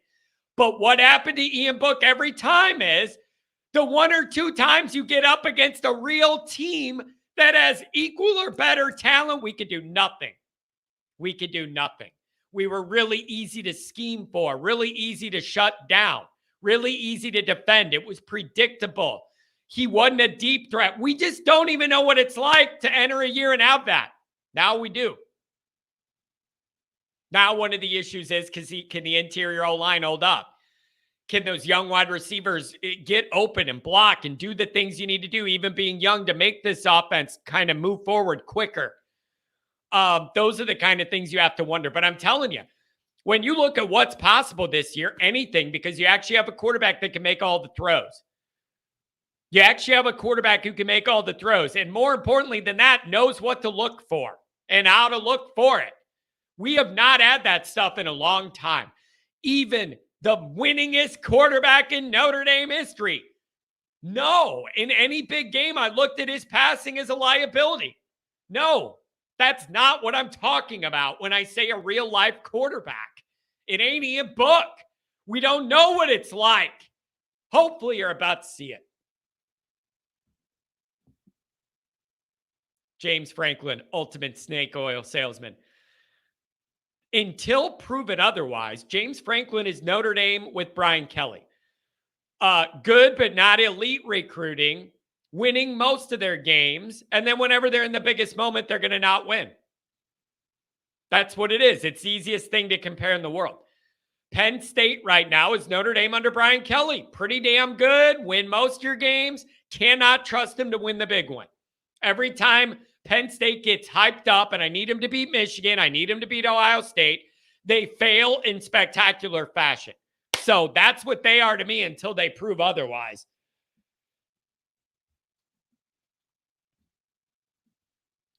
But what happened to Ian Book every time is the 1 or 2 times you get up against a real team that has equal or better talent, we could do nothing. We could do nothing. We were really easy to scheme for, really easy to shut down, really easy to defend. It was predictable. He wasn't a deep threat. We just don't even know what it's like to enter a year and have that. Now we do. Now one of the issues is, can the interior O-line hold up? Can those young wide receivers get open and block and do the things you need to do, even being young, to make this offense kind of move forward quicker? Those are the kind of things you have to wonder. But I'm telling you, when you look at what's possible this year, anything, because you actually have a quarterback that can make all the throws. You actually have a quarterback who can make all the throws. And more importantly than that, knows what to look for and how to look for it. We have not had that stuff in a long time. Even the winningest quarterback in Notre Dame history. No, in any big game, I looked at his passing as a liability. No, that's not what I'm talking about when I say a real life quarterback. It ain't Ian Book. We don't know what it's like. Hopefully you're about to see it. James Franklin, ultimate snake oil salesman. Until proven otherwise, James Franklin is Notre Dame with Brian Kelly. Good, but not elite recruiting, winning most of their games, and then whenever they're in the biggest moment, they're going to not win. That's what it is. It's the easiest thing to compare in the world. Penn State right now is Notre Dame under Brian Kelly. Pretty damn good, win most of your games, cannot trust him to win the big one. Every time Penn State gets hyped up and I need them to beat Michigan, I need them to beat Ohio State, they fail in spectacular fashion. So that's what they are to me until they prove otherwise.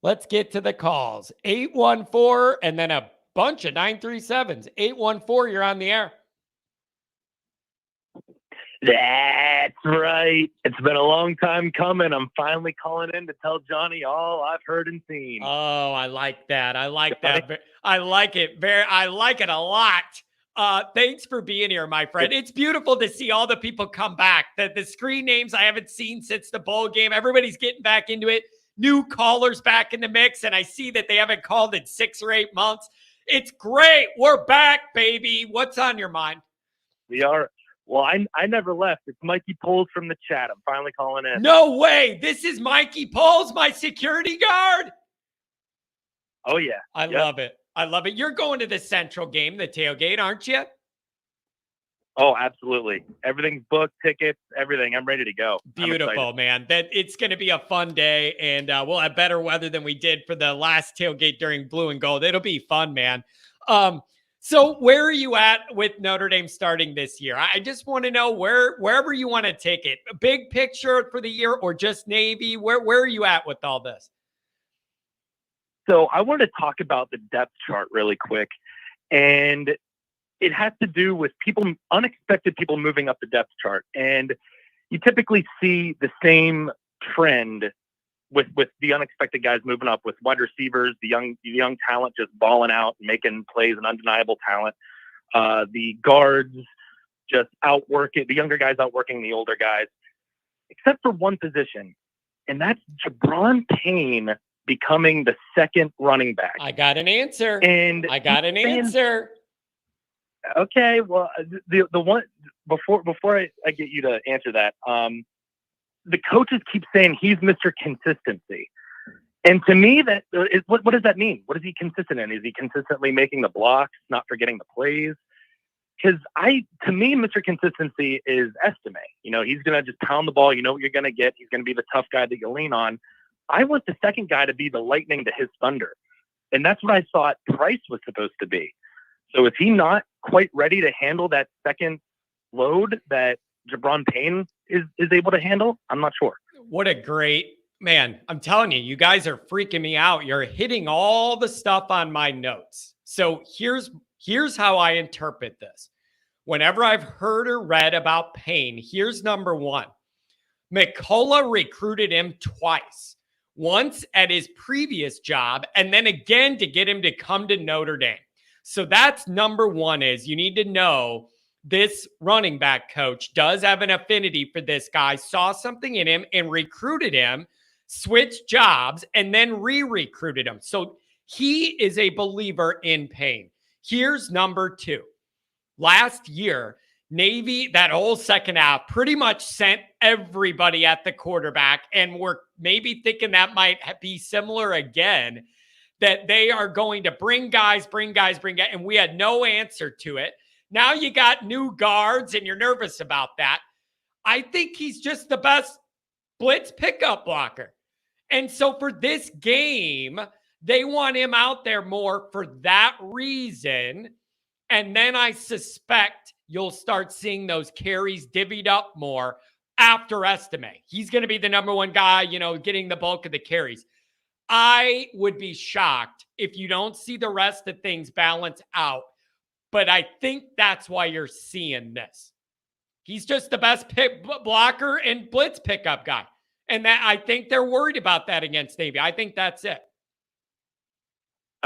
Let's get to the calls. 814 and then a bunch of 937s. 814, you're on the air. That's right. It's been a long time coming. I'm finally calling in to tell Johnny all I've heard and seen. Oh, I like that. I like that. I like it. I like it a lot. Thanks for being here, my friend. It's beautiful to see all the people come back. The screen names I haven't seen since the bowl game. Everybody's getting back into it. New callers back in the mix, and I see that they haven't called in 6 or 8 months. It's great. We're back, baby. What's on your mind? We are. Well, I never left. It's Mikey Poles from the chat. I'm finally calling in. No way. This is Mikey Poles, my security guard. Oh, yeah. I love it. I love it. You're going to the Central game, the tailgate, aren't you? Oh, absolutely. Everything's booked, tickets, everything. I'm ready to go. Beautiful, man. That it's going to be a fun day, and we'll have better weather than we did for the last tailgate during Blue and Gold. It'll be fun, man. So where are you at with Notre Dame starting this year? I just want to know wherever you want to take it. A big picture for the year or just Navy? Where are you at with all this? So I want to talk about the depth chart really quick. And it has to do with unexpected people moving up the depth chart. And you typically see the same trend with the unexpected guys moving up, with wide receivers, the young talent just balling out and making plays, and undeniable talent. The guards just outwork it. The younger guys outworking the older guys, except for one position, and that's Jabron Payne becoming the second running back. I got an answer. Okay, well, the one before I get you to answer that, the coaches keep saying he's Mr. Consistency, and to me, that is what does that mean? What is he consistent in? Is he consistently making the blocks, not forgetting the plays? Because to me, Mr. Consistency is Estime. He's gonna just pound the ball. You know what you're gonna get. He's gonna be the tough guy that you lean on. I want the second guy to be the lightning to his thunder, and that's what I thought Price was supposed to be. So is he not quite ready to handle that second load that Jabron Payne is able to handle? I'm not sure. What a great man. I'm telling you, you guys are freaking me out. You're hitting all the stuff on my notes. So here's how I interpret this. Whenever I've heard or read about Payne, here's number one. McCullough recruited him twice. Once at his previous job, and then again to get him to come to Notre Dame. So that's number one, is you need to know this running back coach does have an affinity for this guy, saw something in him and recruited him, switched jobs, and then re-recruited him. So he is a believer in Payne. Here's number two. Last year, Navy, that whole second half, pretty much sent everybody at the quarterback, and we're maybe thinking that might be similar again, that they are going to bring guys, and we had no answer to it. Now you got new guards, and you're nervous about that. I think he's just the best blitz pickup blocker. And so for this game, they want him out there more for that reason. And then I suspect you'll start seeing those carries divvied up more after Estime. He's going to be the number one guy, getting the bulk of the carries. I would be shocked if you don't see the rest of things balance out. But I think that's why you're seeing this. He's just the best blocker and blitz pickup guy. And that I think they're worried about that against Navy. I think that's it.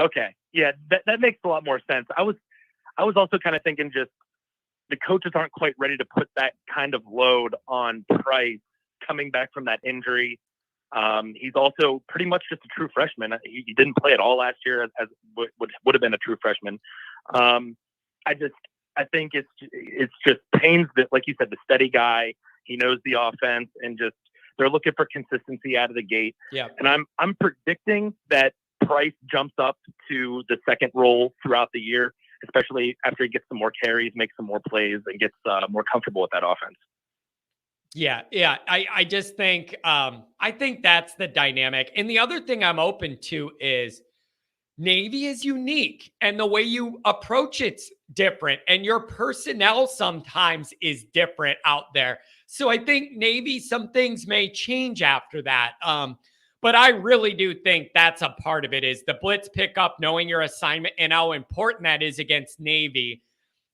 Okay. Yeah, that makes a lot more sense. I was also kind of thinking just the coaches aren't quite ready to put that kind of load on Price coming back from that injury. He's also pretty much just a true freshman. He didn't play at all last year as would have been a true freshman. I think it's just Payne's, like you said, the steady guy. He knows the offense, and just they're looking for consistency out of the gate. Yeah. And I'm predicting that Price jumps up to the second role throughout the year, especially after he gets some more carries, makes some more plays, and gets more comfortable with that offense. Yeah. I just think I think that's the dynamic. And the other thing I'm open to is Navy is unique and the way you approach it's different and your personnel sometimes is different out there. So I think Navy, some things may change after that. But I really do think that's a part of it is the blitz pickup, knowing your assignment and how important that is against Navy.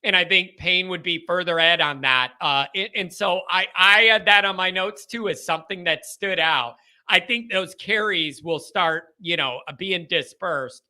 And I think Payne would be further ahead on that. And so I had that on my notes too as something that stood out. I think those carries will start, being dispersed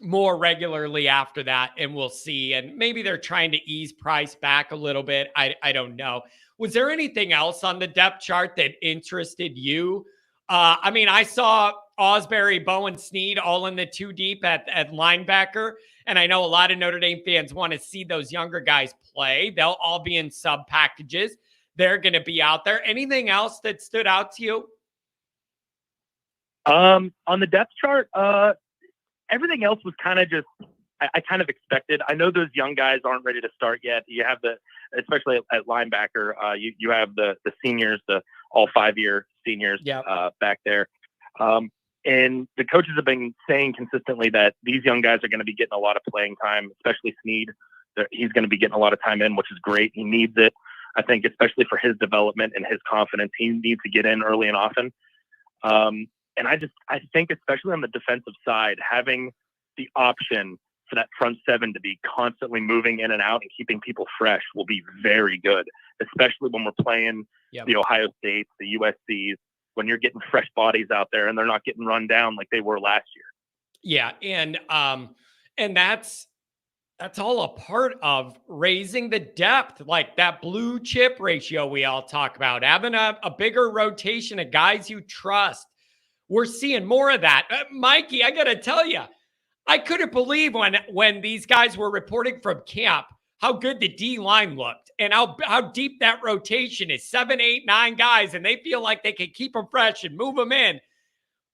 more regularly after that, and we'll see. And maybe they're trying to ease Price back a little bit. I don't know. Was there anything else on the depth chart that interested you? I saw Osbury, Bowen, Snead all in the 2 deep at linebacker. And I know a lot of Notre Dame fans want to see those younger guys play. They'll all be in sub packages. They're going to be out there. Anything else that stood out to you? On the depth chart, everything else was kind of just, I kind of expected. I know those young guys aren't ready to start yet. You have especially at linebacker, you have the seniors, the all 5-year seniors back there. And the coaches have been saying consistently that these young guys are going to be getting a lot of playing time, especially Snead. He's going to be getting a lot of time in, which is great. He needs it. I think, especially for his development and his confidence, he needs to get in early and often. And I think, especially on the defensive side, having the option for that front 7 to be constantly moving in and out and keeping people fresh will be very good, especially when we're playing the Ohio States, the USCs, when you're getting fresh bodies out there and they're not getting run down like they were last year. Yeah. And that's all a part of raising the depth, like that blue chip ratio we all talk about, having a bigger rotation of guys you trust. We're seeing more of that. Mikey, I got to tell you, I couldn't believe when these guys were reporting from camp how good the D line looked and how deep that rotation is. 7, 8, 9 guys, and they feel like they can keep them fresh and move them in.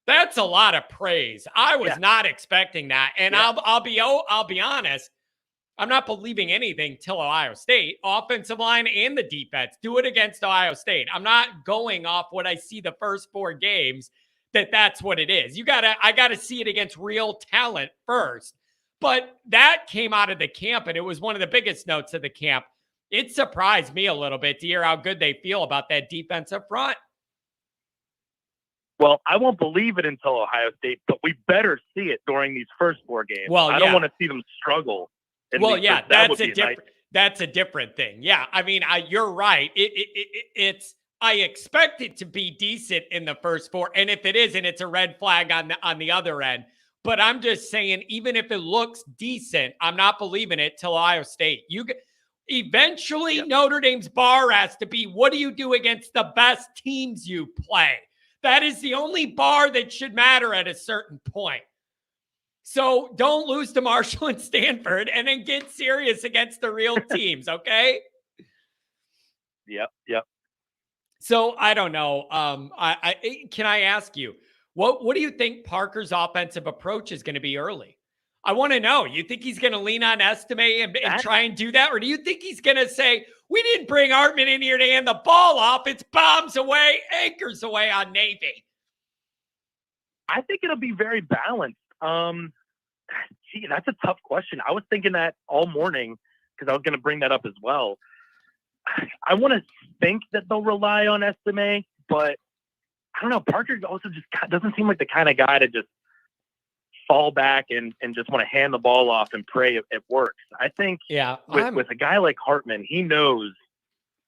That's a lot of praise. I was not expecting that. And I'll be honest, I'm not believing anything till Ohio State. Offensive line and the defense. Do it against Ohio State. I'm not going off what I see the first 4 games. That's what it is. I gotta see it against real talent first. But that came out of the camp, and it was one of the biggest notes of the camp. It surprised me a little bit to hear how good they feel about that defensive front. Well, I won't believe it until Ohio State, but we better see it during these first 4 games. Well, I don't want to see them struggle. That's a different thing. Yeah, you're right. I expect it to be decent in the first 4, and if it isn't, it's a red flag on the other end. But I'm just saying, even if it looks decent, I'm not believing it till Ohio State. Eventually, Notre Dame's bar has to be, what do you do against the best teams you play? That is the only bar that should matter at a certain point. So don't lose to Marshall and Stanford, and then get serious against the real teams, okay? Yep. So I don't know. Can I ask you, what do you think Parker's offensive approach is going to be early? I want to know. You think he's going to lean on Estime and try and do that? Or do you think he's going to say, we didn't bring Hartman in here to hand the ball off. It's bombs away, anchors away on Navy. I think it'll be very balanced. That's a tough question. I was thinking that all morning because I was going to bring that up as well. I want to think that they'll rely on Estime, but I don't know. Parker also just doesn't seem like the kind of guy to just fall back and just want to hand the ball off and pray it works. I think with a guy like Hartman, he knows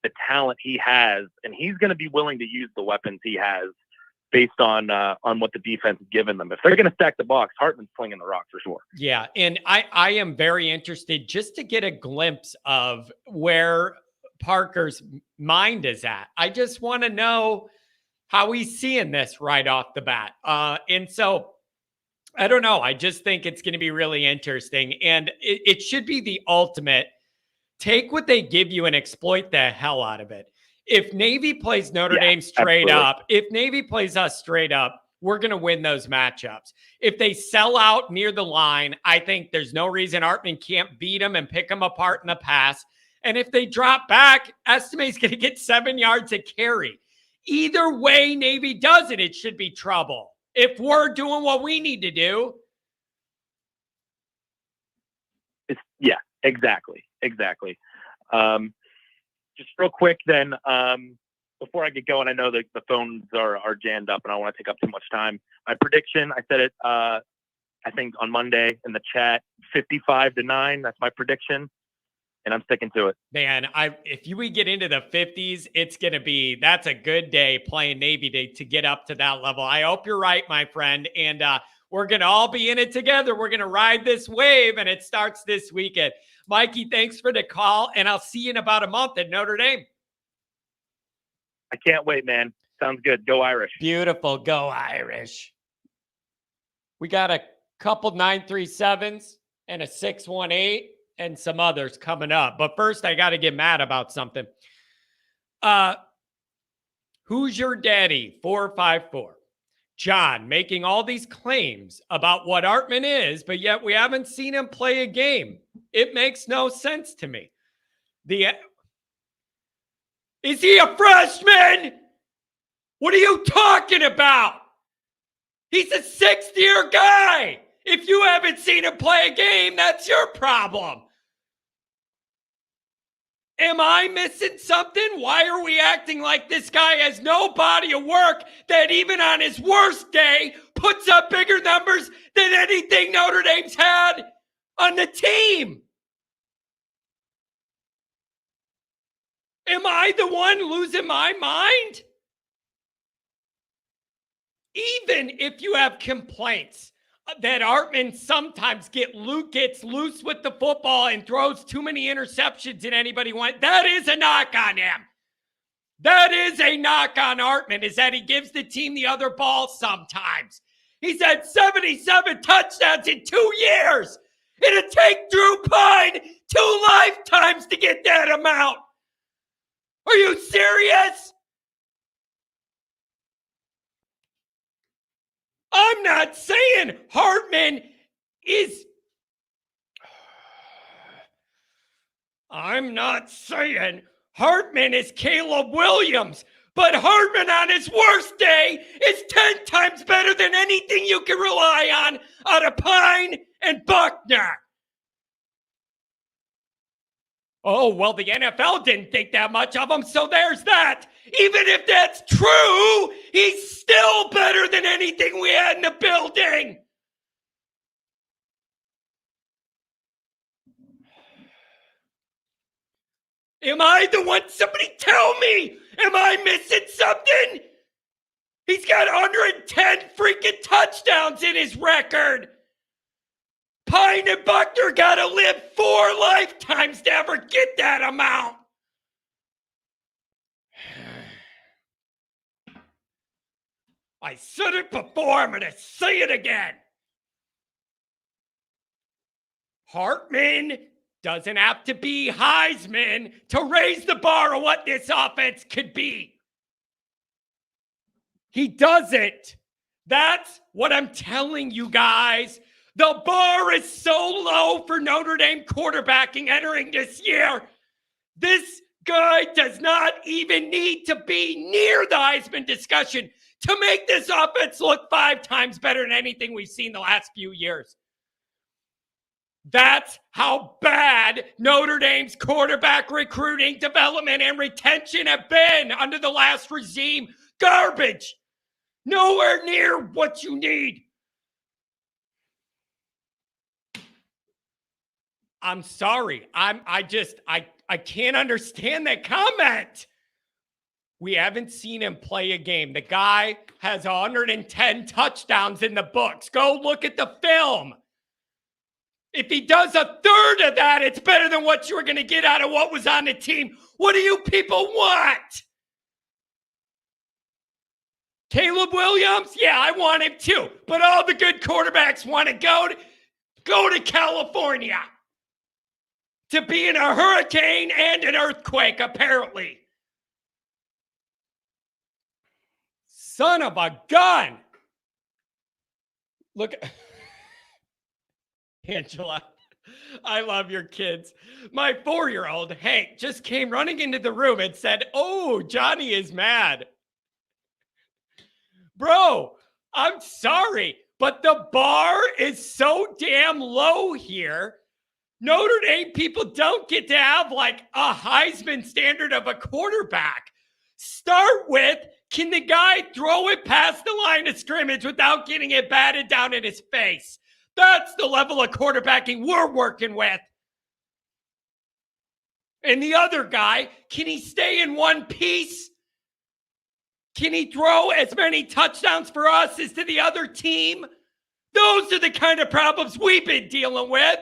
the talent he has, and he's going to be willing to use the weapons he has based on what the defense has given them. If they're going to stack the box, Hartman's slinging the rock for sure. Yeah, and I am very interested just to get a glimpse of where Parker's mind is at. I just want to know how he's seeing this right off the bat. And so I don't know. I just think it's going to be really interesting, and it should be the ultimate. Take what they give you and exploit the hell out of it. If Navy plays Notre Dame straight up, if Navy plays us straight up, we're going to win those matchups. If they sell out near the line, I think there's no reason Hartman can't beat them and pick them apart in the pass. And if they drop back, Estime's going to get 7 yards a carry. Either way Navy does it, it should be trouble. If we're doing what we need to do. Yeah, exactly. Just real quick then, before I get going, I know that the phones are jammed up and I don't want to take up too much time. My prediction, I said it, I think on Monday in the chat, 55-9. That's my prediction. And I'm sticking to it. Man, if we get into the 50s, that's a good day playing Navy to get up to that level. I hope you're right, my friend. And we're going to all be in it together. We're going to ride this wave, and it starts this weekend. Mikey, thanks for the call, and I'll see you in about a month at Notre Dame. I can't wait, man. Sounds good. Go Irish. Beautiful. Go Irish. We got a couple 937s and a 618. And some others coming up. But first, I got to get mad about something. Who's your daddy? 454. John making all these claims about what Hartman is, but yet we haven't seen him play a game. It makes no sense to me. Is he a freshman? What are you talking about? He's a sixth-year guy. If you haven't seen him play a game, that's your problem. Am I missing something? Why are we acting like this guy has no body of work that even on his worst day puts up bigger numbers than anything Notre Dame's had on the team? Am I the one losing my mind? Even if you have complaints that Hartman sometimes gets loose with the football and throws too many interceptions than anybody wants, that is a knock on him. That is a knock on Hartman, is that he gives the team the other ball sometimes. He's had 77 touchdowns in 2 years. It'd take Drew Pine 2 lifetimes to get that amount. Are you serious? I'm not saying Hartman is... I'm not saying Hartman is Caleb Williams, but Hartman on his worst day is 10 times better than anything you can rely on out of Pine and Buckner. Oh, well, the NFL didn't think that much of him, so there's that. Even if that's true, he's still better than anything we had in the building. Am I the one? Somebody tell me. Am I missing something? He's got 110 freaking touchdowns in his record. Pine and Buckner got to live 4 lifetimes to ever get that amount. I said it before, I'm going to say it again. Hartman doesn't have to be Heisman to raise the bar of what this offense could be. He doesn't. That's what I'm telling you guys. The bar is so low for Notre Dame quarterbacking entering this year. This guy does not even need to be near the Heisman discussion to make this offense look 5 times better than anything we've seen the last few years. That's how bad Notre Dame's quarterback recruiting, development, and retention have been under the last regime. Garbage. Nowhere near what you need. I'm sorry. I can't understand that comment. We haven't seen him play a game. The guy has 110 touchdowns in the books. Go look at the film. If he does a third of that, it's better than what you were going to get out of what was on the team. What do you people want? Caleb Williams? Yeah, I want him too. But all the good quarterbacks want to go to California to be in a hurricane and an earthquake, apparently. Son of a gun. Look, Angela, I love your kids. My 4-year-old, Hank, just came running into the room and said, "Oh, Johnny is mad." Bro, I'm sorry, but the bar is so damn low here. Notre Dame people don't get to have like a Heisman standard of a quarterback. Start with, can the guy throw it past the line of scrimmage without getting it batted down in his face? That's the level of quarterbacking we're working with. And the other guy, can he stay in one piece? Can he throw as many touchdowns for us as to the other team? Those are the kind of problems we've been dealing with.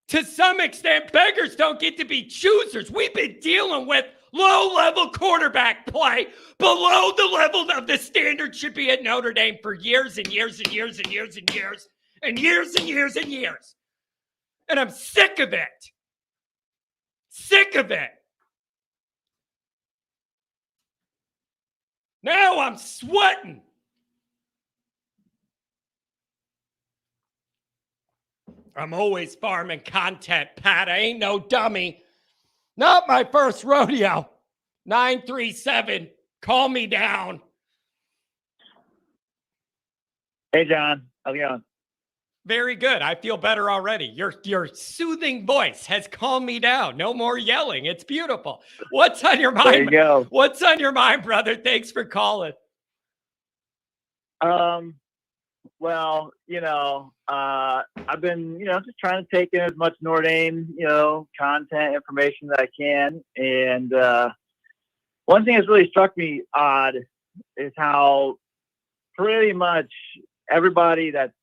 To some extent, beggars don't get to be choosers. We've been dealing with low-level quarterback play below the level of the standard should be at Notre Dame for years and years and years and years and years and years and years and years. And I'm sick of it. Sick of it. Now I'm sweating. I'm always farming content, Pat. I ain't no dummy. Not my first rodeo. 937. Call me down. Hey, John. How's it going? Very good. I feel better already. Your soothing voice has calmed me down. No more yelling. It's beautiful. What's on your mind? There you go. What's on your mind, brother? Thanks for calling. Well, I've been, just trying to take in as much Notre Dame, content, information that I can. And one thing that's really struck me odd is how pretty much everybody that's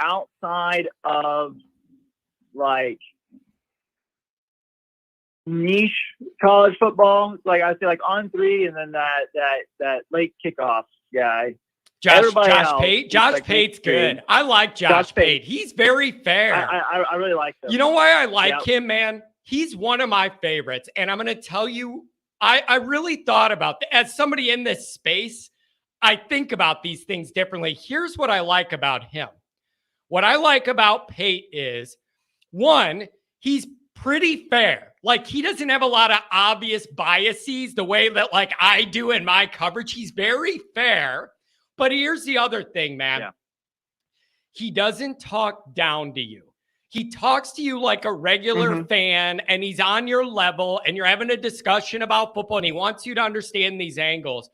outside of like niche college football, like I say, like On Three, and then that late kickoff guy. Josh Pate. Josh Pate's good. I like Josh Pate. He's very fair. I really like him. You know why I like him, man? He's one of my favorites. And I'm going to tell you, I really thought about that. As somebody in this space, I think about these things differently. Here's what I like about him. What I like about Pate is, one, he's pretty fair. Like, he doesn't have a lot of obvious biases the way that, like, I do in my coverage. He's very fair. But here's the other thing, man. Yeah. He doesn't talk down to you. He talks to you like a regular fan, and he's on your level, and you're having a discussion about football, and he wants you to understand these angles.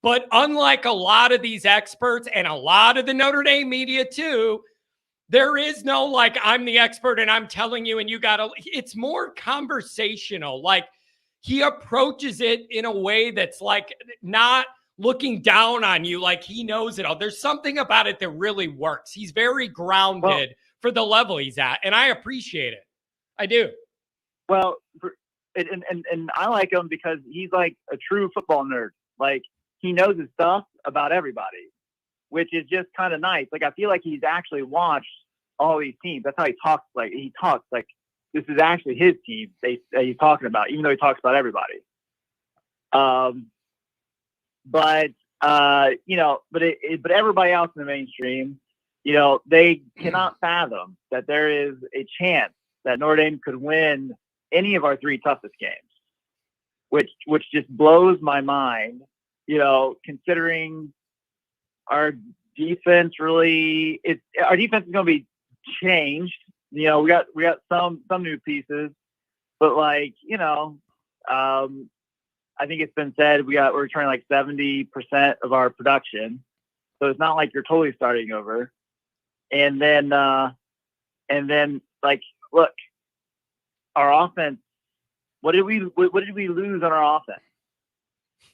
But unlike a lot of these experts and a lot of the Notre Dame media too, there is no like, I'm the expert and I'm telling you and you got to, it's more conversational. Like, he approaches it in a way that's like not looking down on you like he knows it all. There's something about it that really works. He's very grounded for the level he's at, and I appreciate it. I do. Well, and I like him because he's like a true football nerd. Like, he knows his stuff about everybody, which is just kind of nice. Like, I feel like he's actually watched all these teams. That's how he talks. Like, he talks like this is actually his team that he's talking about, even though he talks about everybody. But everybody else in the mainstream, they cannot fathom that there is a chance that Notre Dame could win any of our three toughest games, which just blows my mind, considering our defense our defense is going to be changed. We got some new pieces, but I think it's been said we're returning like 70% of our production. So it's not like you're totally starting over. And then like, look, our offense, what did we lose on our offense?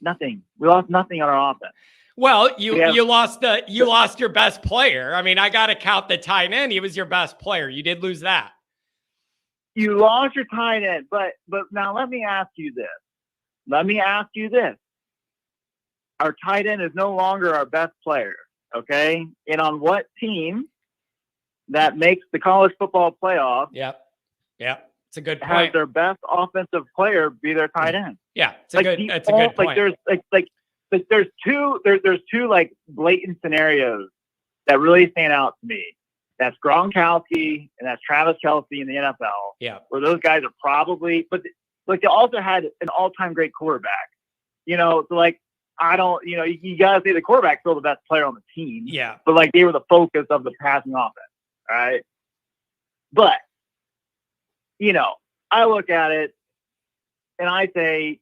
Nothing. We lost nothing on our offense. Well, you lost your best player. I mean, I got to count the tight end. He was your best player. You did lose that. You lost your tight end, but now let me ask you this. Our tight end is no longer our best player, okay? And on what team that makes the college football playoff? Yep. It's a good point. Has their best offensive player be their tight end? Yeah, it's a good point. There's two like blatant scenarios that really stand out to me. that's Gronkowski and that's Travis Kelce in the NFL. Yeah. Where those guys are probably, but like they also had an all-time great quarterback. So like, I don't, you got to say the quarterback's still the best player on the team. Yeah. But like they were the focus of the passing offense. All right. But, I look at it and I say,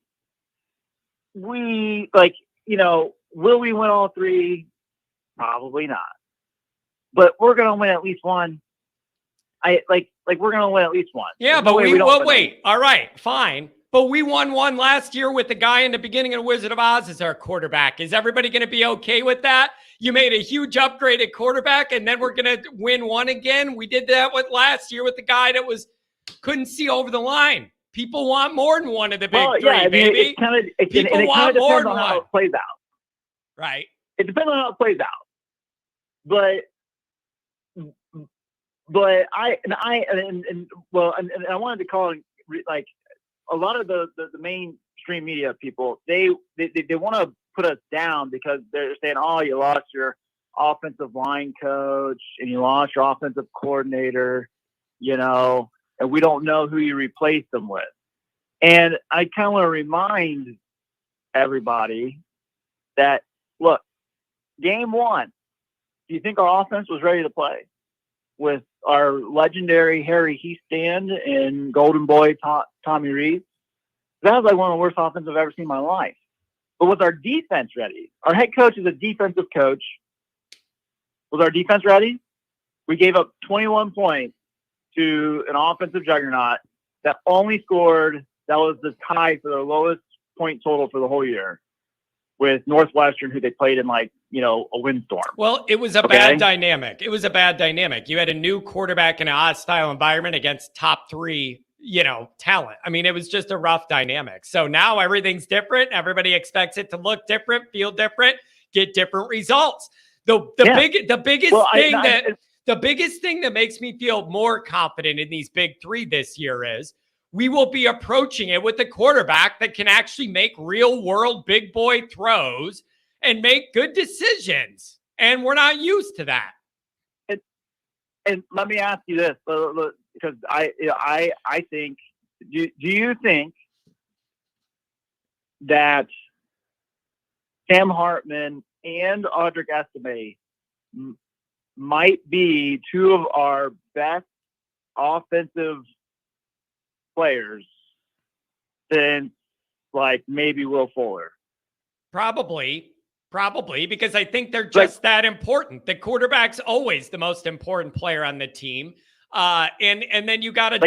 will we win all three? Probably not. But we're going to win at least one. We're going to win at least one. Yeah, but wait. All right, fine. But we won one last year with the guy in the beginning of Wizard of Oz as our quarterback. Is everybody going to be okay with that? You made a huge upgrade at quarterback, and then we're going to win one again. We did that with last year with the guy that couldn't see over the line. People want more than one of the big three, baby. People want more than one. How it plays out. Right. It depends on how it plays out. But I wanted to call it like a lot of the mainstream media people, they want to put us down because they're saying, oh, you lost your offensive line coach and you lost your offensive coordinator, and we don't know who you replaced them with. And I kind of want to remind everybody that, look, game one, do you think our offense was ready to play with our legendary Harry Heastand and Golden Boy Tommy Rees? That was like one of the worst offenses I've ever seen in my life. But was our defense ready? Our head coach is a defensive coach. Was our defense ready? We gave up 21 points to an offensive juggernaut that only scored, that was the tie for the lowest point total for the whole year with Northwestern, who they played in a windstorm. Well, it was a bad dynamic. It was a bad dynamic. You had a new quarterback in a hostile environment against top three, talent. I mean, it was just a rough dynamic. So now everything's different. Everybody expects it to look different, feel different, get different results. The biggest thing that makes me feel more confident in these big three this year is we will be approaching it with a quarterback that can actually make real world big boy throws and make good decisions. And we're not used to that. And let me ask you this, because I think, do you think that Sam Hartman and Audric Estime might be two of our best offensive players since maybe Will Fuller? Probably, because I think they're just that important. The quarterback's always the most important player on the team. And then you got a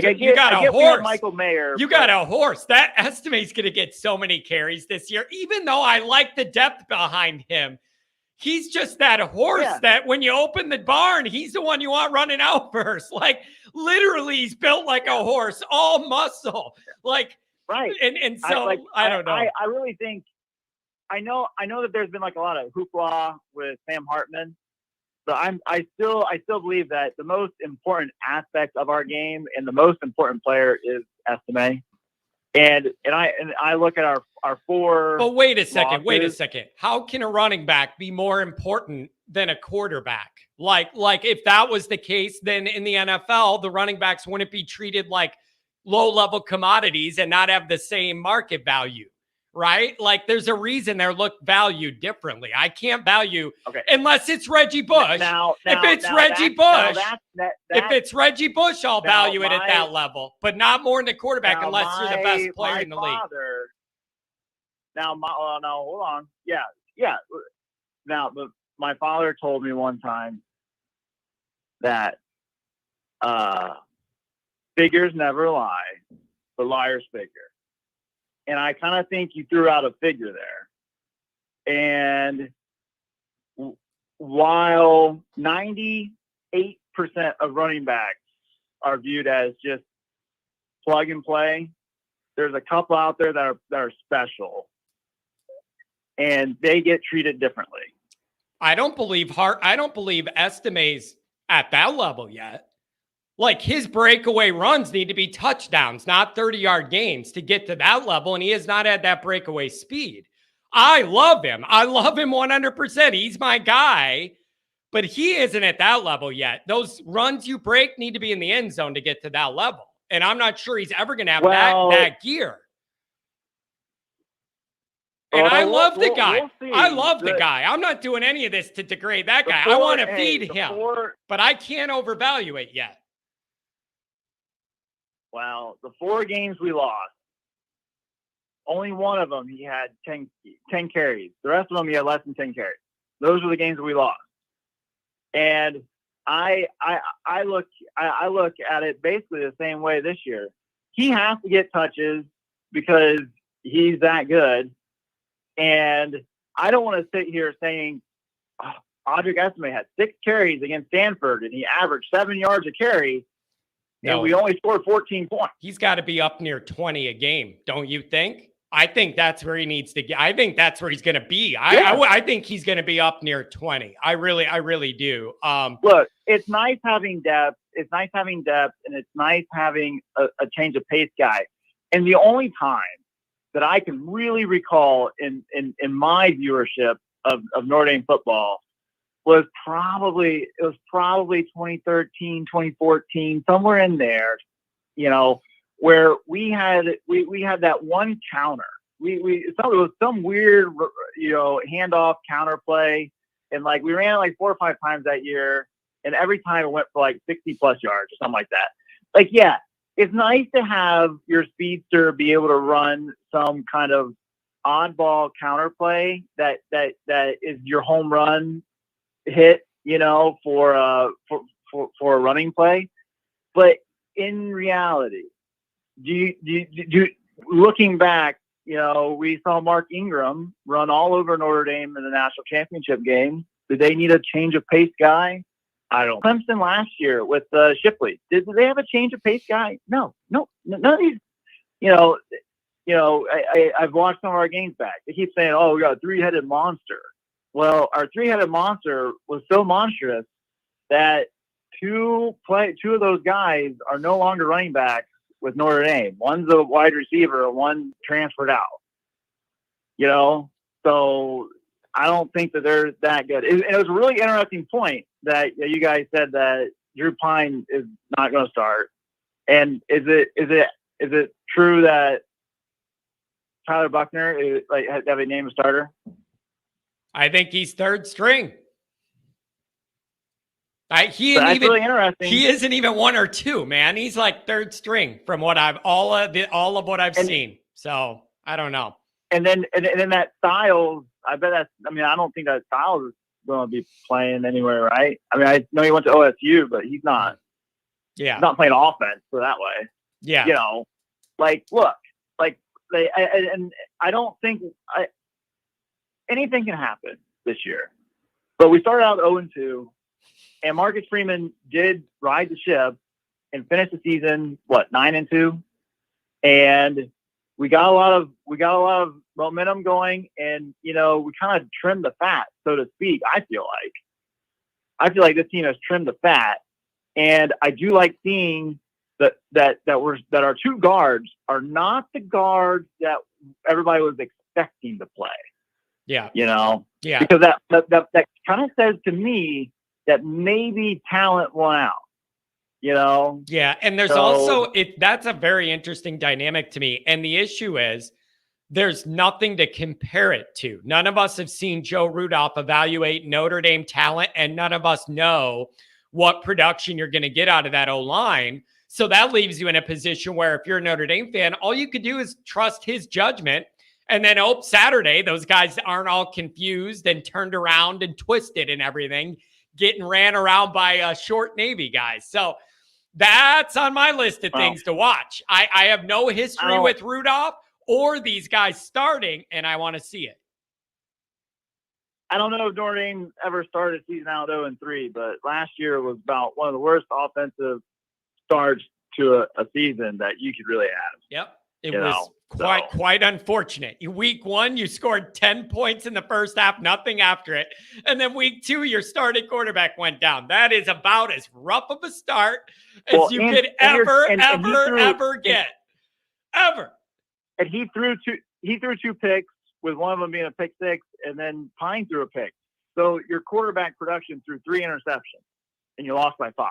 horse. Michael Mayer. You got a horse. That Estime's going to get so many carries this year. Even though I like the depth behind him, he's just that horse that when you open the barn, he's the one you want running out first. Literally, he's built like a horse, all muscle. Right. And so I don't know. I really think. I know that there's been a lot of hoopla with Sam Hartman, but I still believe that the most important aspect of our game and the most important player is Estime. And I look at our four. But wait a second. How can a running back be more important than a quarterback? Like if that was the case, then in the NFL, the running backs wouldn't be treated like low-level commodities and not have the same market value. Right? There's a reason they're looked valued differently. I can't value unless it's Reggie Bush. If it's Reggie Bush, I'll value it at that level, but not more than a quarterback unless you're the best player in the league. Hold on. Yeah. Now, my father told me one time that figures never lie, but liars figure. And I kind of think you threw out a figure there. And while 98% of running backs are viewed as just plug and play, there's a couple out there that are special. And they get treated differently. I don't believe Estime's at that level yet. His breakaway runs need to be touchdowns, not 30-yard gains to get to that level, and he has not had that breakaway speed. I love him. 100%. He's my guy. but he isn't at that level yet. Those runs you break need to be in the end zone to get to that level. And I'm not sure he's ever going to have that gear. And I love the guy. I love the guy. I'm not doing any of this to degrade that guy. I want to feed him, but I can't overvalue it yet. Well, the 4 games we lost, only one of them he had 10 carries. The rest of them he had less than 10 carries. Those were the games that we lost. And I look at it basically the same way this year. He has to get touches because he's that good. And I don't want to sit here saying Audric Estime had 6 carries against Stanford and he averaged 7 yards a carry. And we only scored 14 points. He's got to be up near 20 a game, don't you think? I think that's where he needs to get. I think that's where he's going to be. I think he's going to be up near 20. I really do. Look, it's nice having depth. It's nice having depth, and it's nice having a change of pace guy. And the only time that I can really recall in my viewership of Notre Dame football was probably 2013, 2014, somewhere in there, where we had that one counter. It was some weird, handoff counter play. And we ran it 4 or 5 times that year. And every time it went for 60 plus yards or something like that. Yeah, it's nice to have your speedster be able to run some kind of oddball counter play that is your home run hit, for a running play. But in reality, do you looking back, we saw Mark Ingram run all over Notre Dame in the national championship game. Did they need a change of pace guy? I don't. Clemson last year with Shipley, did they have a change of pace guy? No, none of these. I've watched some of our games back. They keep saying, "Oh, we got a 3-headed monster." Well, our 3-headed monster was so monstrous that two of those guys are no longer running backs with Notre Dame. One's a wide receiver, one transferred out. So I don't think that they're that good. And it was a really interesting point that you guys said that Drew Pine is not going to start. And is it true that Tyler Buckner is have a name a starter? I think he's 3rd string. That's really interesting. He isn't even 1 or 2, man. He's 3rd string from what all of what I've seen. So I don't know. And then that Styles, I don't think that Styles is going to be playing anywhere, right? I know he went to OSU, but he's not. Yeah, he's not playing offense for that way. Yeah, look, and I don't think anything can happen this year. But we started out 0-2, and Marcus Freeman did ride the ship and finish the season 9-2, and we got a lot of momentum going, and we kind of trimmed the fat, so to speak. I feel like this team has trimmed the fat, and I do like seeing that our 2 guards are not the guards that everybody was expecting to play. Yeah. Yeah. Because that kind of says to me that maybe talent won out. Yeah, and there's also that's a very interesting dynamic to me. And the issue is there's nothing to compare it to. None of us have seen Joe Rudolph evaluate Notre Dame talent, and none of us know what production you're going to get out of that O-line. So that leaves you in a position where if you're a Notre Dame fan, all you could do is trust his judgment. And then Saturday, those guys aren't all confused and turned around and twisted and everything, getting ran around by short Navy guys. So that's on my list of things to watch. I have no history with Rudolph or these guys starting, and I want to see it. I don't know if Notre Dame ever started a season out 0-3, but last year was about one of the worst offensive starts to a season that you could really have. Yep. It was quite unfortunate. Week 1, you scored 10 points in the first half, nothing after it. And then week 2, your starting quarterback went down. That is about as rough of a start as you could ever get. Ever. And he threw 2 picks, with one of them being a pick 6, and then Pine threw a pick. So your quarterback production threw 3 interceptions, and you lost by 5.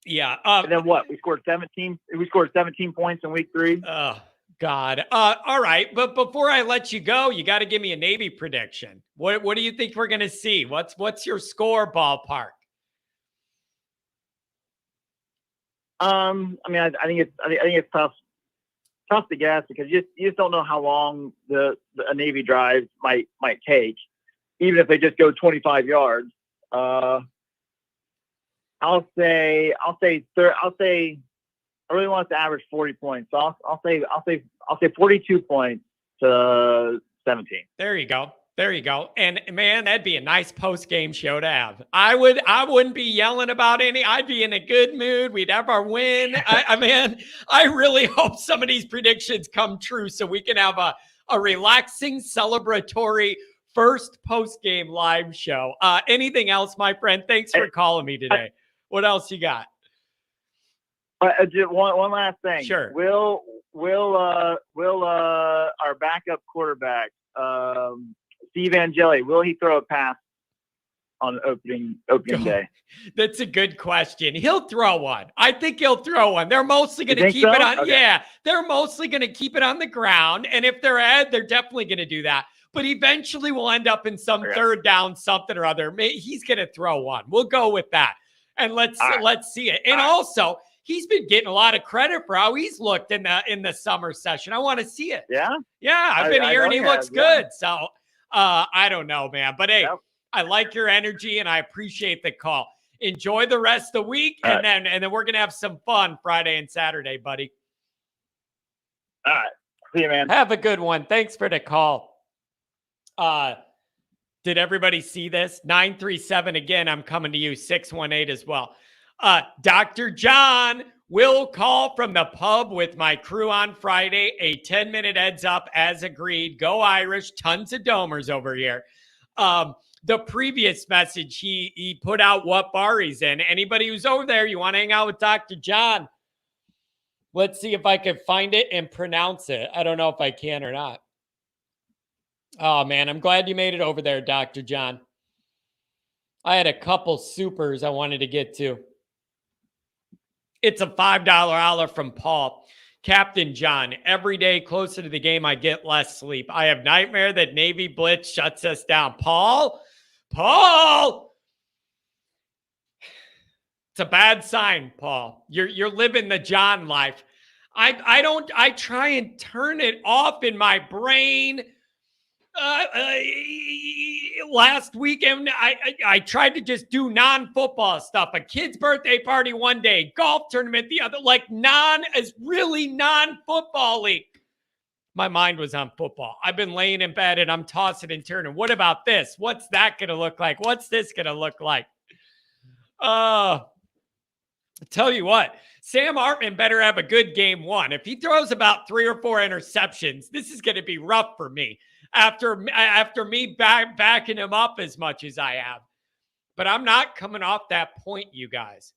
Yeah. And then what? We scored 17. We scored 17 points in week 3. Oh God. All right. But before I let you go, you got to give me a Navy prediction. What do you think we're going to see? What's your score ballpark? I mean, I think it's tough to guess because you just don't know how long a Navy drive might take, even if they just go 25 yards. I'll say I really want us to average 40 points. So I'll say 42 points to 17. There you go. And man, that'd be a nice post-game show to have. I wouldn't be yelling about any. I'd be in a good mood. We'd have our win. I really hope some of these predictions come true so we can have a relaxing, celebratory first post-game live show. Anything else, my friend? Thanks for calling me today. What else you got? Just one last thing. Sure. Will our backup quarterback, Steve Angeli, will he throw a pass on opening day? That's a good question. He'll throw one. I think he'll throw one. They're mostly going to keep it on. Okay. Yeah, they're mostly going to keep it on the ground. And if they're ahead, they're definitely going to do that. But eventually we'll end up in some third down, something or other. He's going to throw one. We'll go with that. And let's see it. And also, he's been getting a lot of credit for how he's looked in the summer session. I want to see it. Yeah? Yeah, I've been hearing he looks good. So I don't know, man. But hey, I like your energy and I appreciate the call. Enjoy the rest of the week, and then we're gonna have some fun Friday and Saturday, buddy. All right. See you, man. Have a good one. Thanks for the call. Did everybody see this? 937 again. I'm coming to you. 618 as well. Dr. John will call from the pub with my crew on Friday. A 10-minute heads up as agreed. Go Irish. Tons of domers over here. The previous message, he put out what bar he's in. Anybody who's over there, you want to hang out with Dr. John? Let's see if I can find it and pronounce it. I don't know if I can or not. Oh, man, I'm glad you made it over there, Dr. John. I had a couple supers I wanted to get to. It's a $5 holler from Paul. Captain John, every day closer to the game, I get less sleep. I have nightmare that Navy Blitz shuts us down. Paul! It's a bad sign, Paul. You're living the John life. I try and turn it off in my brain. Last weekend, I tried to just do non-football stuff. A kid's birthday party one day, golf tournament the other, like really non-football-y. My mind was on football. I've been laying in bed and I'm tossing and turning. What about this? What's that going to look like? What's this going to look like? I'll tell you what, Sam Hartman better have a good game one. If he throws about 3 or 4 interceptions, this is going to be rough for me. After me backing him up as much as I have. But I'm not coming off that point, you guys.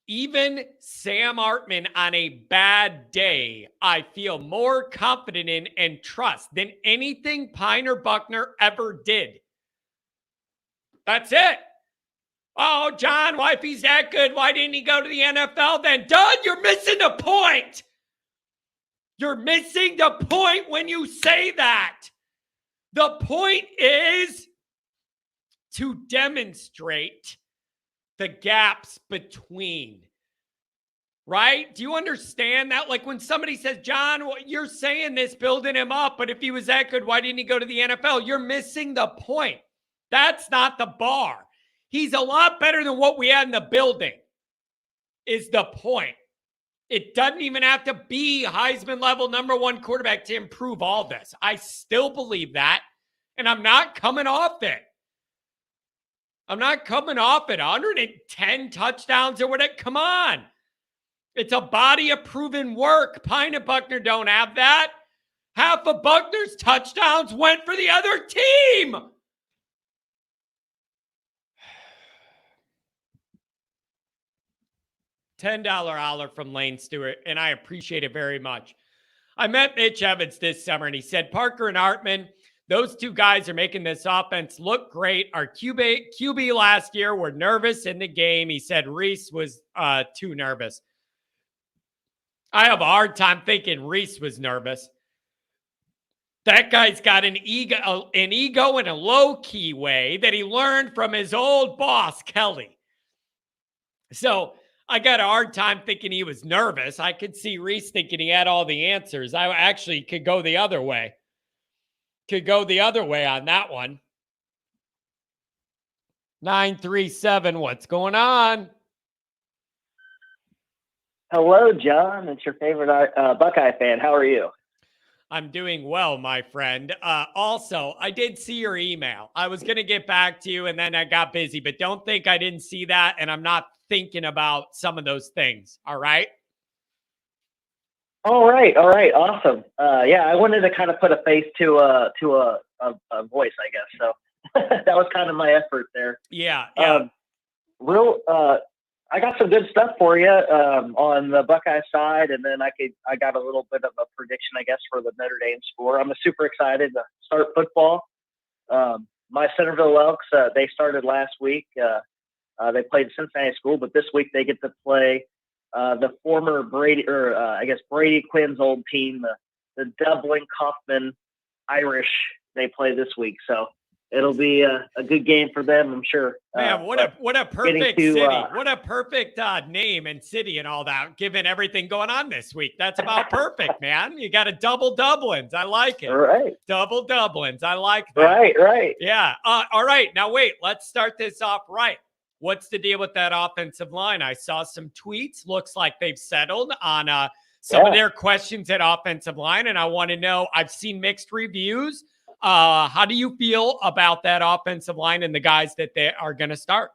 Even Sam Hartman on a bad day, I feel more confident in and trust than anything Pine or Buckner ever did. That's it. Oh, John, why if he's that good, why didn't he go to the NFL then? Doug, you're missing the point. You're missing the point when you say that. The point is to demonstrate the gaps between, right? Do you understand that? Like when somebody says, John, you're saying this, building him up, but if he was that good, why didn't he go to the NFL? You're missing the point. That's not the bar. He's a lot better than what we had in the building, is the point. It doesn't even have to be Heisman level #1 quarterback to improve all this. I still believe that, and I'm not coming off it. I'm not coming off it. 110 touchdowns or whatever. Come on. It's a body of proven work. Pine and Buckner don't have that. Half of Buckner's touchdowns went for the other team. $10 holler from Lane Stewart, and I appreciate it very much. I met Mitch Evans this summer, and he said, Parker and Hartman, Those two guys are making this offense look great. Our QB last year were nervous in the game. He said Rees was too nervous. I have a hard time thinking Rees was nervous. That guy's got an ego in a low-key way that he learned from his old boss, Kelly. So I got a hard time thinking he was nervous. I could see Rees thinking he had all the answers. I actually could go the other way. On that one. 937, what's going on? Hello, John. It's your favorite Buckeye fan. How are you? I'm doing well, my friend. Also, I did see your email. I was going to get back to you and then I got busy, but don't think I didn't see that. And I'm not thinking about some of those things. All right. All right. Awesome. Yeah, I wanted to kind of put a face to a voice, I guess. So that was kind of my effort there. Yeah. I got some good stuff for you on the Buckeye side, and then I got a little bit of a prediction, I guess, for the Notre Dame score. I'm super excited to start football. My Centerville Elks, they started last week. They played Cincinnati School, but this week they get to play the former Brady Quinn's old team, the Dublin Kaufman Irish. They play this week, so it'll be a good game for them, I'm sure. Man, what a perfect city. What a perfect name and city and all that, given everything going on this week. That's about perfect, man. You got a double Dublins. I like it. Right. Double Dublins. I like that. Right. Yeah. All right. Now, wait. Let's start this off right. What's the deal with that offensive line? I saw some tweets. Looks like they've settled on some of their questions at offensive line, and I want to know, I've seen mixed reviews. How do you feel about that offensive line and the guys that they are going to start?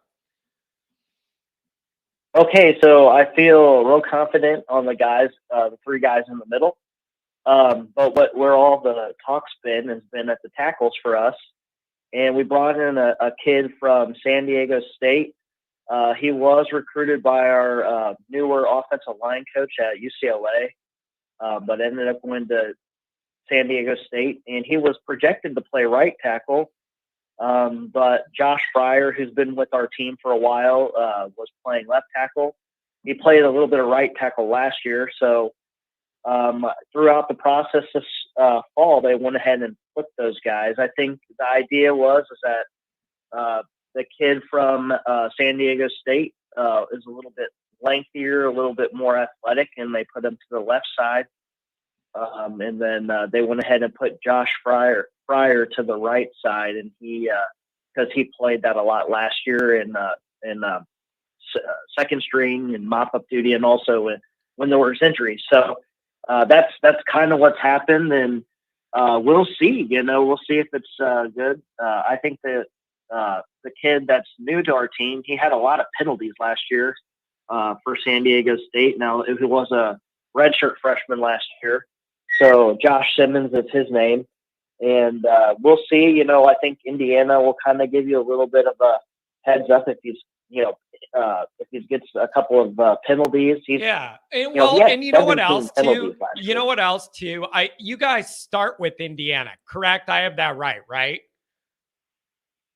Okay, so I feel real confident on the guys, the three guys in the middle. But where all the talk's been has been at the tackles for us. And we brought in a kid from San Diego State. He was recruited by our newer offensive line coach at UCLA, but ended up going to San Diego State, and he was projected to play right tackle. But Josh Fryer, who's been with our team for a while, was playing left tackle. He played a little bit of right tackle last year. So throughout the process this fall, they went ahead and flipped those guys. I think the idea was that the kid from San Diego State is a little bit lengthier, a little bit more athletic, and they put him to the left side. And then they went ahead and put Josh Fryer to the right side, and he because he played that a lot last year in second string and mop up duty, and also when there was injuries. So that's kind of what's happened, and we'll see. We'll see if it's good. I think that the kid that's new to our team, he had a lot of penalties last year for San Diego State. Now he was a redshirt freshman last year. So Josh Simmons is his name, and we'll see. I think Indiana will kind of give you a little bit of a heads up if he's gets a couple of penalties. And you know what else too? You know what else too? You guys start with Indiana, correct? I have that right?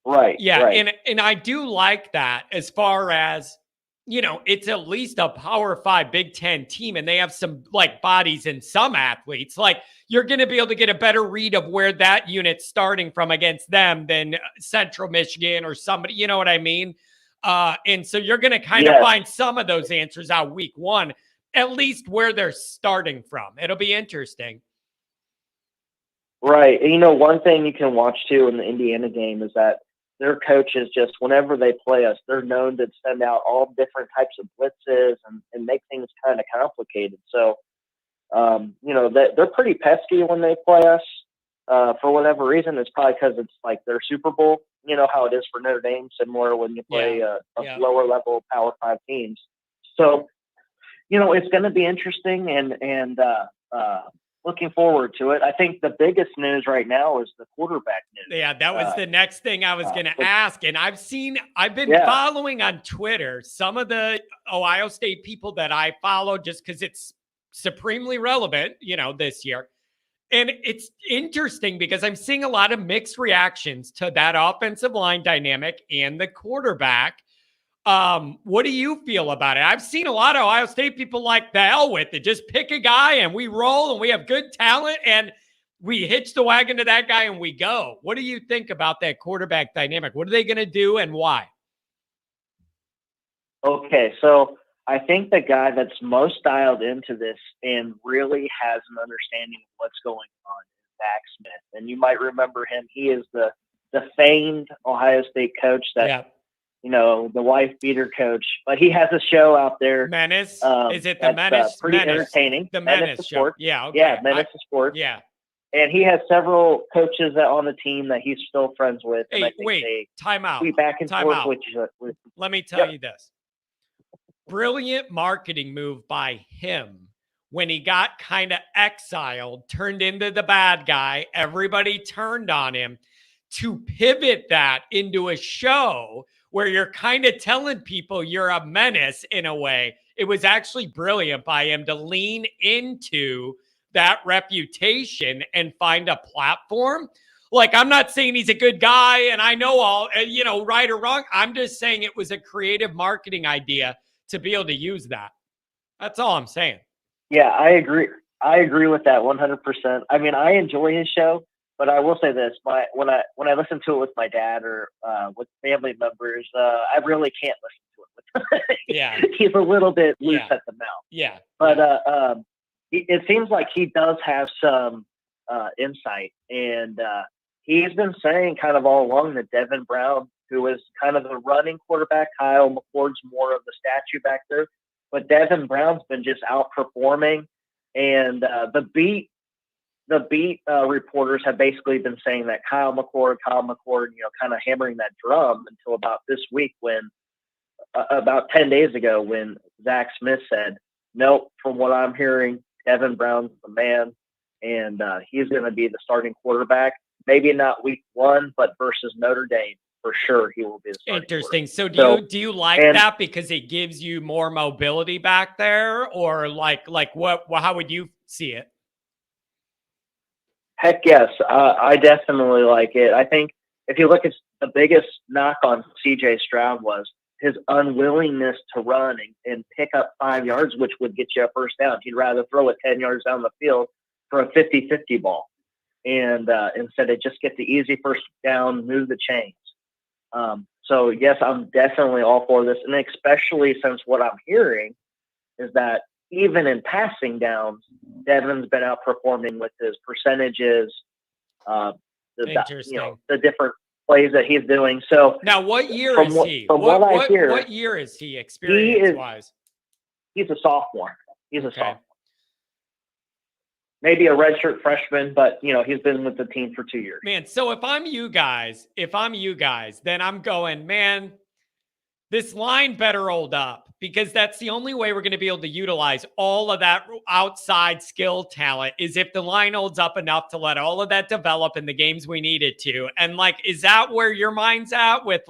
Right. Yeah, right. And I do like that as far as, it's at least a Power 5 Big Ten team, and they have some bodies and some athletes. You're going to be able to get a better read of where that unit's starting from against them than Central Michigan or somebody, you know what I mean? And so you're going to kind of find some of those answers out week one, at least where they're starting from. It'll be interesting. Right. And one thing you can watch too in the Indiana game is that their coaches, just whenever they play us, they're known to send out all different types of blitzes and make things kind of complicated. So, they're pretty pesky when they play us. For whatever reason, it's probably because it's their Super Bowl. You know how it is for Notre Dame, similar when you play lower level Power 5 teams. So, it's going to be interesting and looking forward to it. I think the biggest news right now is the quarterback news. Yeah, that was the next thing I was going to ask. And I've been following on Twitter some of the Ohio State people that I follow just because it's supremely relevant, this year. And it's interesting because I'm seeing a lot of mixed reactions to that offensive line dynamic and the quarterback. What do you feel about it? I've seen a lot of Ohio State people like, the hell with it. Just pick a guy and we roll and we have good talent and we hitch the wagon to that guy and we go. What do you think about that quarterback dynamic? What are they going to do and why? Okay, so I think the guy that's most dialed into this and really has an understanding of what's going on is Zach Smith. And you might remember him. He is the famed Ohio State coach that, the wife beater coach. But he has a show out there. Menace? Is it the that's, Menace? Pretty Menace. entertaining. The Menace show. Sports. Yeah, okay. Yeah, Menace to Sports. Yeah. And he has several coaches that on the team that he's still friends with. Hey, wait, time out. We back and time forth out. with Let me tell you this. Brilliant marketing move by him when he got kind of exiled, turned into the bad guy. Everybody turned on him to pivot that into a show where you're kind of telling people you're a menace in a way. It was actually brilliant by him to lean into that reputation and find a platform. Like, I'm not saying he's a good guy and I know all, right or wrong. I'm just saying it was a creative marketing idea to be able to use that. That's all I'm saying. Yeah, I agree. I agree with that 100%. I mean, I enjoy his show, but I will say this: when I listen to it with my dad or with family members, I really can't listen to it with him. Yeah, he's a little bit loose at the mouth. Yeah, but it seems like he does have some insight, and he's been saying kind of all along that Devin Brown, who is kind of the running quarterback, Kyle McCord's more of the statue back there, but Devin Brown's been just outperforming, and the beat reporters have basically been saying that Kyle McCord, kind of hammering that drum until about this week when, about 10 days ago, when Zach Smith said, nope, from what I'm hearing, Devin Brown's the man, and he's going to be the starting quarterback. Maybe not week 1, but versus Notre Dame, for sure he will be the starting interesting. So do you like that because it gives you more mobility back there, or like what? How would you see it? Heck yes, I definitely like it. I think if you look at the biggest knock on C.J. Stroud was his unwillingness to run and pick up 5 yards, which would get you a first down. He'd rather throw it 10 yards down the field for a 50-50 ball. And instead of just get the easy first down, move the chains. So yes, I'm definitely all for this. And especially since what I'm hearing is that even in passing downs, Devin's been outperforming with his percentages, the different plays that he's doing. So now what year is he? What year is he experience-wise? He's a sophomore. He's a sophomore. Maybe a redshirt freshman, but he's been with the team for 2 years. Man, so if I'm you guys, then I'm going, man, this line better hold up, because that's the only way we're going to be able to utilize all of that outside skill talent is if the line holds up enough to let all of that develop in the games we need it to. And is that where your mind's at with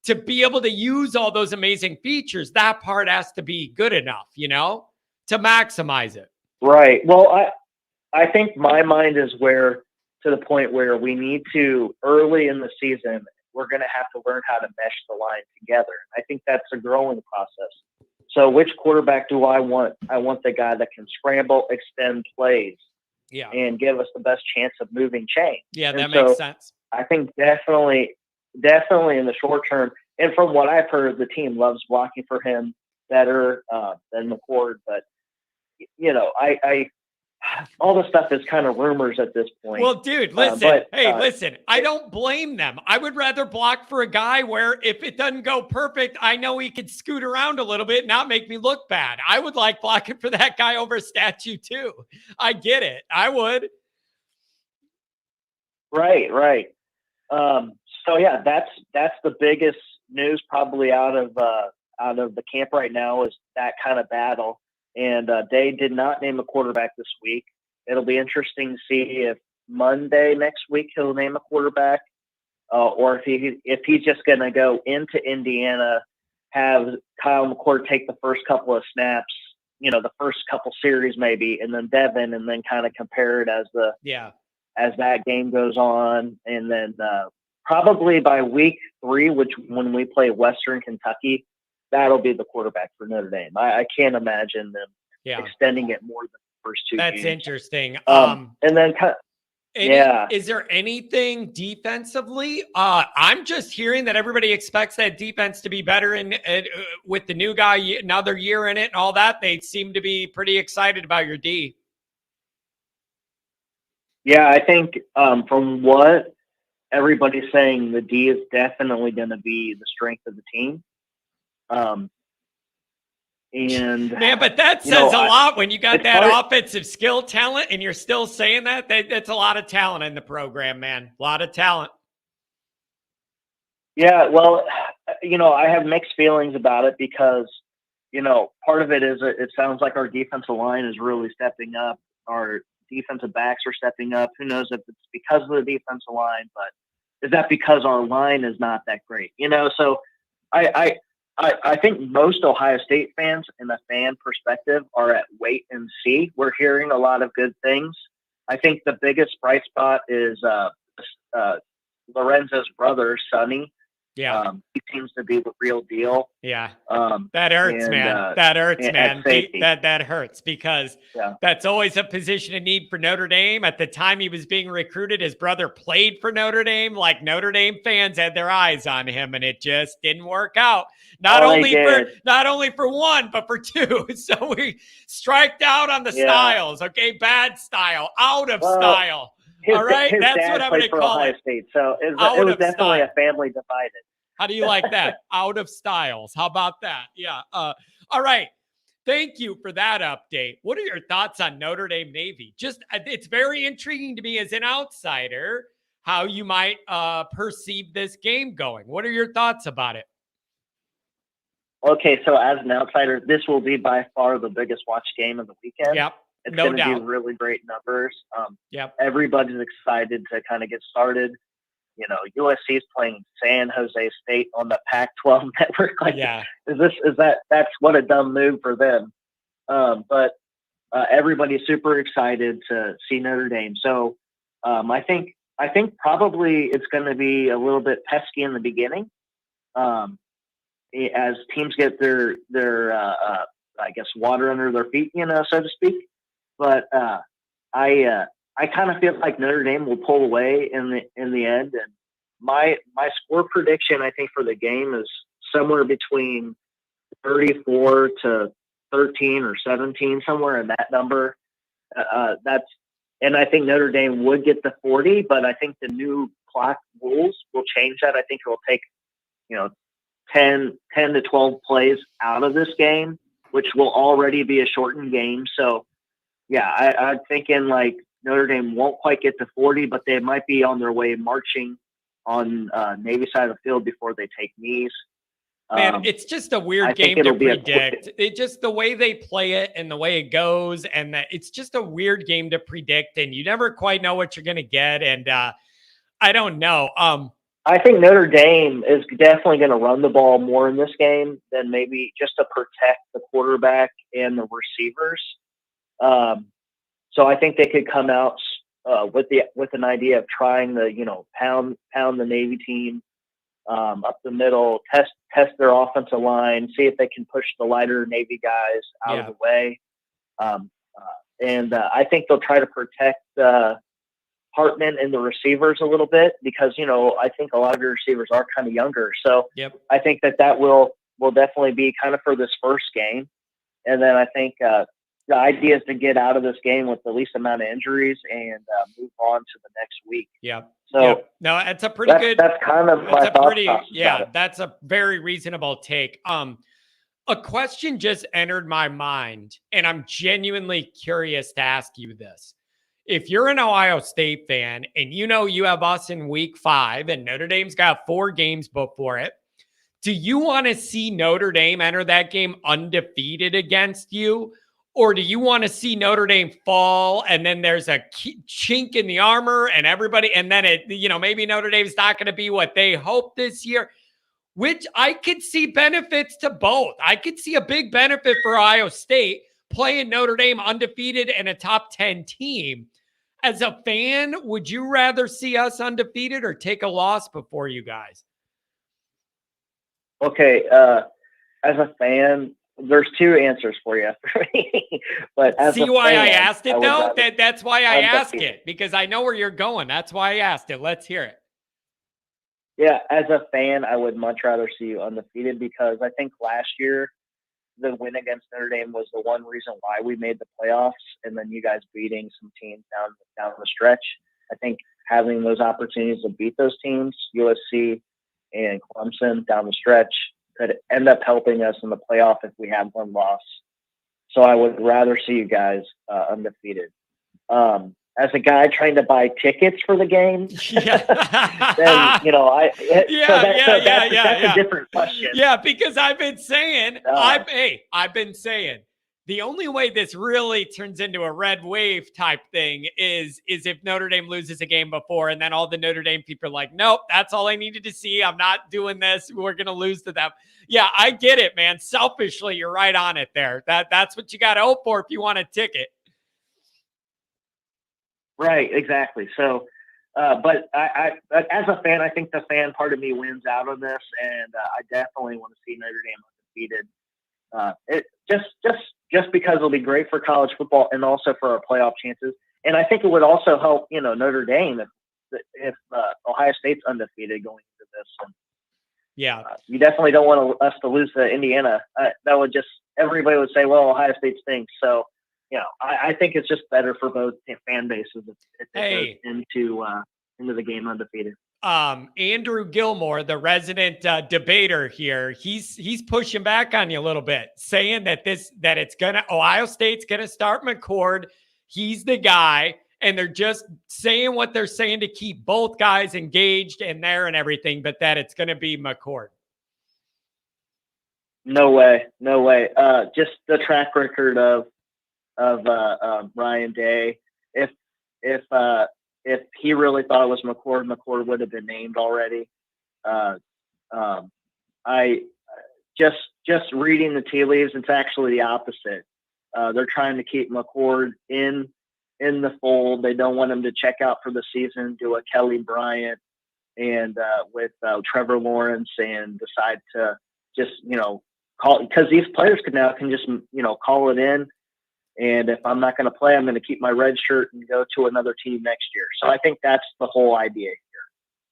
to be able to use all those amazing features? That part has to be good enough, to maximize it. Right. Well, I think my mind is to the point where we need to, early in the season, we're going to have to learn how to mesh the line together. I think that's a growing process. So which quarterback do I want? I want the guy that can scramble, extend plays, and give us the best chance of moving chains. Yeah, that makes sense. I think definitely in the short term, and from what I've heard, the team loves blocking for him better than McCord. But, I all the stuff is kind of rumors at this point. Well, dude, listen. Listen. I don't blame them. I would rather block for a guy where if it doesn't go perfect, I know he could scoot around a little bit and not make me look bad. I would like blocking for that guy over a statue too. I get it. I would. Right. So yeah, that's the biggest news probably out of the camp right now is that kind of battle. And they did not name a quarterback this week. It'll be interesting to see if Monday next week he'll name a quarterback, or if he's just going to go into Indiana, have Kyle McCord take the first couple of snaps, the first couple series maybe, and then Devin, and then kind of compare it as that game goes on. And then probably by week 3, when we play Western Kentucky, that'll be the quarterback for Notre Dame. I can't imagine them extending it more than the first 2 games. That's interesting. And then is there anything defensively? I'm just hearing that everybody expects that defense to be better with the new guy, another year in it and all that. They seem to be pretty excited about your D. Yeah, I think from what everybody's saying, the D is definitely going to be the strength of the team. And man, but that says a lot when you got that offensive skill talent and you're still saying that's a lot of talent in the program, man. A lot of talent. Yeah, well, I have mixed feelings about it because, part of it is it sounds like our defensive line is really stepping up. Our defensive backs are stepping up. Who knows if it's because of the defensive line, but is that because our line is not that great? So I think most Ohio State fans in the fan perspective are at wait and see. We're hearing a lot of good things. I think the biggest bright spot is Lorenzo's brother, Sonny. Yeah. He seems to be the real deal. Yeah. That hurts, man. That hurts, man. That hurts because that's always a position of need for Notre Dame. At the time he was being recruited, his brother played for Notre Dame. Like Notre Dame fans had their eyes on him and it just didn't work out. Not only for one, but for 2. So we striked out on the styles. Okay. Bad style, out of style. All right, that's what I'm going to call Ohio it. State, so it was definitely a family divided. How do you like that? Out of styles. How about that? Yeah. All right. Thank you for that update. What are your thoughts on Notre Dame Navy? Just, it's very intriguing to me as an outsider how you might perceive this game going. What are your thoughts about it? Okay, so as an outsider, this will be by far the biggest watch game of the weekend. Yep. It's going to be really great numbers. Everybody's excited to kind of get started. USC is playing San Jose State on the Pac-12 network. That's what a dumb move for them. But everybody's super excited to see Notre Dame. So I think probably it's going to be a little bit pesky in the beginning, as teams get their I guess water under their feet, so to speak. But I kind of feel like Notre Dame will pull away in the end. And my score prediction, I think, for the game is somewhere between 34 to 13 or 17, somewhere in that number. And I think Notre Dame would get the 40, but I think the new clock rules will change that. I think it will take 10 to 12 plays out of this game, which will already be a shortened game. So yeah, I'm thinking like Notre Dame won't quite get to 40, but they might be on their way marching on Navy side of the field before they take knees. Man, it's just a weird game to predict. It just the way they play it and the way it goes, and it's just a weird game to predict, and you never quite know what you're going to get. And I don't know. I think Notre Dame is definitely going to run the ball more in this game than maybe just to protect the quarterback and the receivers. So I think they could come out with an idea of trying to pound the Navy team up the middle, test their offensive line, see if they can push the lighter Navy guys out of the way. And I think they'll try to protect Hartman and the receivers a little bit because I think a lot of your receivers are kind of younger. So I think that will definitely be kind of for this first game, and then I think the idea is to get out of this game with the least amount of injuries and move on to the next week. Yeah. So no, it's a pretty good. That's kind of my thought. That's a very reasonable take. A question just entered my mind, and I'm genuinely curious to ask you this. If you're an Ohio State fan and you have us in week 5 and Notre Dame's got 4 games before it, do you want to see Notre Dame enter that game undefeated against you? Or do you want to see Notre Dame fall and then there's a chink in the armor and everybody, and then maybe Notre Dame's not going to be what they hope this year, which I could see benefits to both. I could see a big benefit for Ohio State, playing Notre Dame undefeated and a top 10 team. As a fan, would you rather see us undefeated or take a loss before you guys? Okay, as a fan, there's two answers for you for me. But as see a why fan, I asked it though? That's why I ask undefeated. it, because I know where you're going. That's why I asked it. Let's hear it. Yeah, as a fan, I would much rather see you undefeated, because I think last year the win against Notre Dame was the one reason why we made the playoffs, and then you guys beating some teams down the stretch. I think having those opportunities to beat those teams, USC and Clemson down the stretch, could end up helping us in the playoff if we had one loss. So I would rather see you guys undefeated. As a guy trying to buy tickets for the game, then that's a different question. Yeah, because I've been saying, I've been saying, the only way this really turns into a red wave type thing is if Notre Dame loses a game before, and then all the Notre Dame people are like, nope, that's all I needed to see. I'm not doing this. We're going to lose to them. Yeah, I get it, man. Selfishly, you're right on it there. That's what you got to hope for if you want a ticket. Right, exactly. So, but I, as a fan, I think the fan part of me wins out on this, and I definitely want to see Notre Dame undefeated. Just because it'll be great for college football and also for our playoff chances. And I think it would also help, Notre Dame if Ohio State's undefeated going into this. And, yeah, you definitely don't want us to lose to Indiana. That would just, everybody would say, well, Ohio State stinks. So, I think it's just better for both fan bases if it goes into the game undefeated. Andrew Gilmore, the resident debater here, he's pushing back on you a little bit, saying that Ohio State's gonna start McCord. He's the guy, and they're just saying what they're saying to keep both guys engaged and there and everything, but that it's gonna be McCord. No way. Just the track record of Ryan Day. If he really thought it was McCord would have been named already. I just reading the tea leaves, it's actually the opposite. They're trying to keep McCord in the fold. They don't want him to check out for the season, do a Kelly Bryant and with Trevor Lawrence, and decide to just call, because these players can just call it in. And if I'm not going to play, I'm going to keep my red shirt and go to another team next year. So I think that's the whole idea here.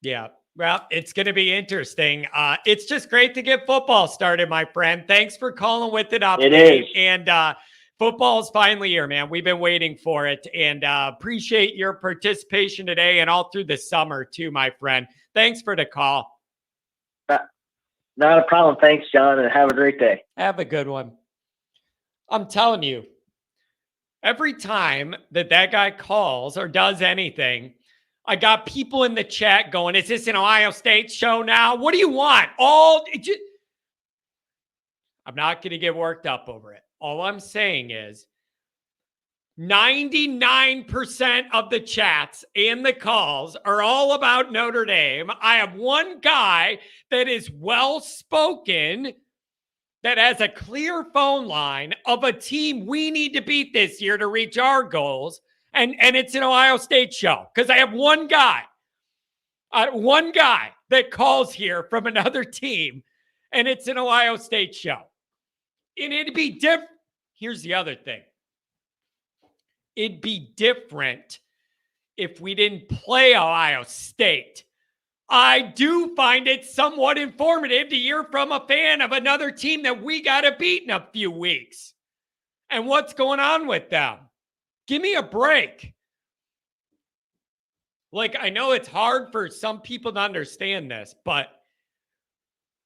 Yeah. Well, it's going to be interesting. It's just great to get football started, my friend. Thanks for calling with an update. It is. And football's finally here, man. We've been waiting for it. And appreciate your participation today and all through the summer too, my friend. Thanks for the call. Not a problem. Thanks, John, and have a great day. Have a good one. I'm telling you, every time that guy calls or does anything, I got people in the chat going, is this an Ohio State show now? What do you want? I'm not going to get worked up over it. All I'm saying is 99% of the chats and the calls are all about Notre Dame. I have one guy that is well-spoken, that has a clear phone line of a team we need to beat this year to reach our goals. And it's an Ohio State show, because I have one guy that calls here from another team, and it's an Ohio State show. And it'd be different. Here's the other thing. It'd be different if we didn't play Ohio State. I do find it somewhat informative to hear from a fan of another team that we got to beat in a few weeks. And what's going on with them? Give me a break. Like, I know it's hard for some people to understand this, but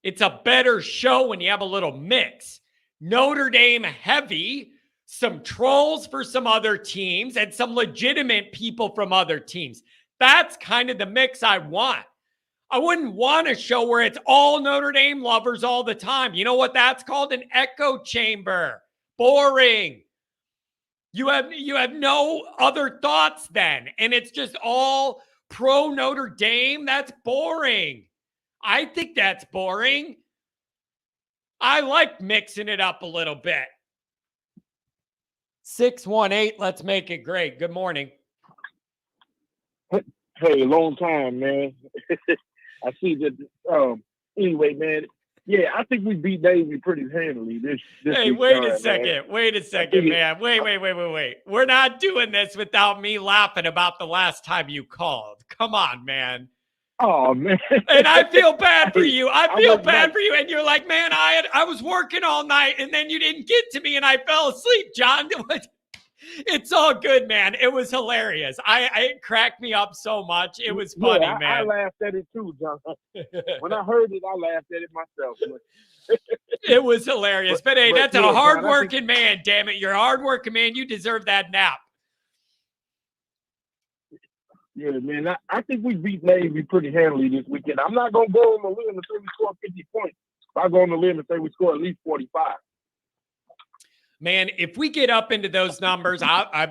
it's a better show when you have a little mix. Notre Dame heavy, some trolls for some other teams, and some legitimate people from other teams. That's kind of the mix I want. I wouldn't want a show where it's all Notre Dame lovers all the time. You know what that's called? An echo chamber. Boring. You have no other thoughts then. And it's just all pro Notre Dame. That's boring. I think that's boring. I like mixing it up a little bit. 618. Let's make it great. Good morning. Hey, long time, man. I see that. Anyway, man. Yeah, I think we beat Navy pretty handily this Hey, week, wait a man. second. Wait a second, man. Wait. We're not doing this without me laughing about the last time you called. Come on, man. Oh, man. And I feel bad for you. I feel was bad like- for you. And you're like, man, I was working all night and then you didn't get to me and I fell asleep, John. It's all good, man. It was hilarious. It cracked me up so much. It was funny, I man. laughed at it too, John. When I heard it, I laughed at it myself. It was hilarious. But hey, that's yeah, a John, hardworking man, damn it. You're a hardworking man. You deserve that nap. Yeah, man. I think we beat Navy pretty handily this weekend. I'm not going to go on the limb and say we scored 50 points. I'll go on the limb and say we scored at least 45. Man, if we get up into those numbers,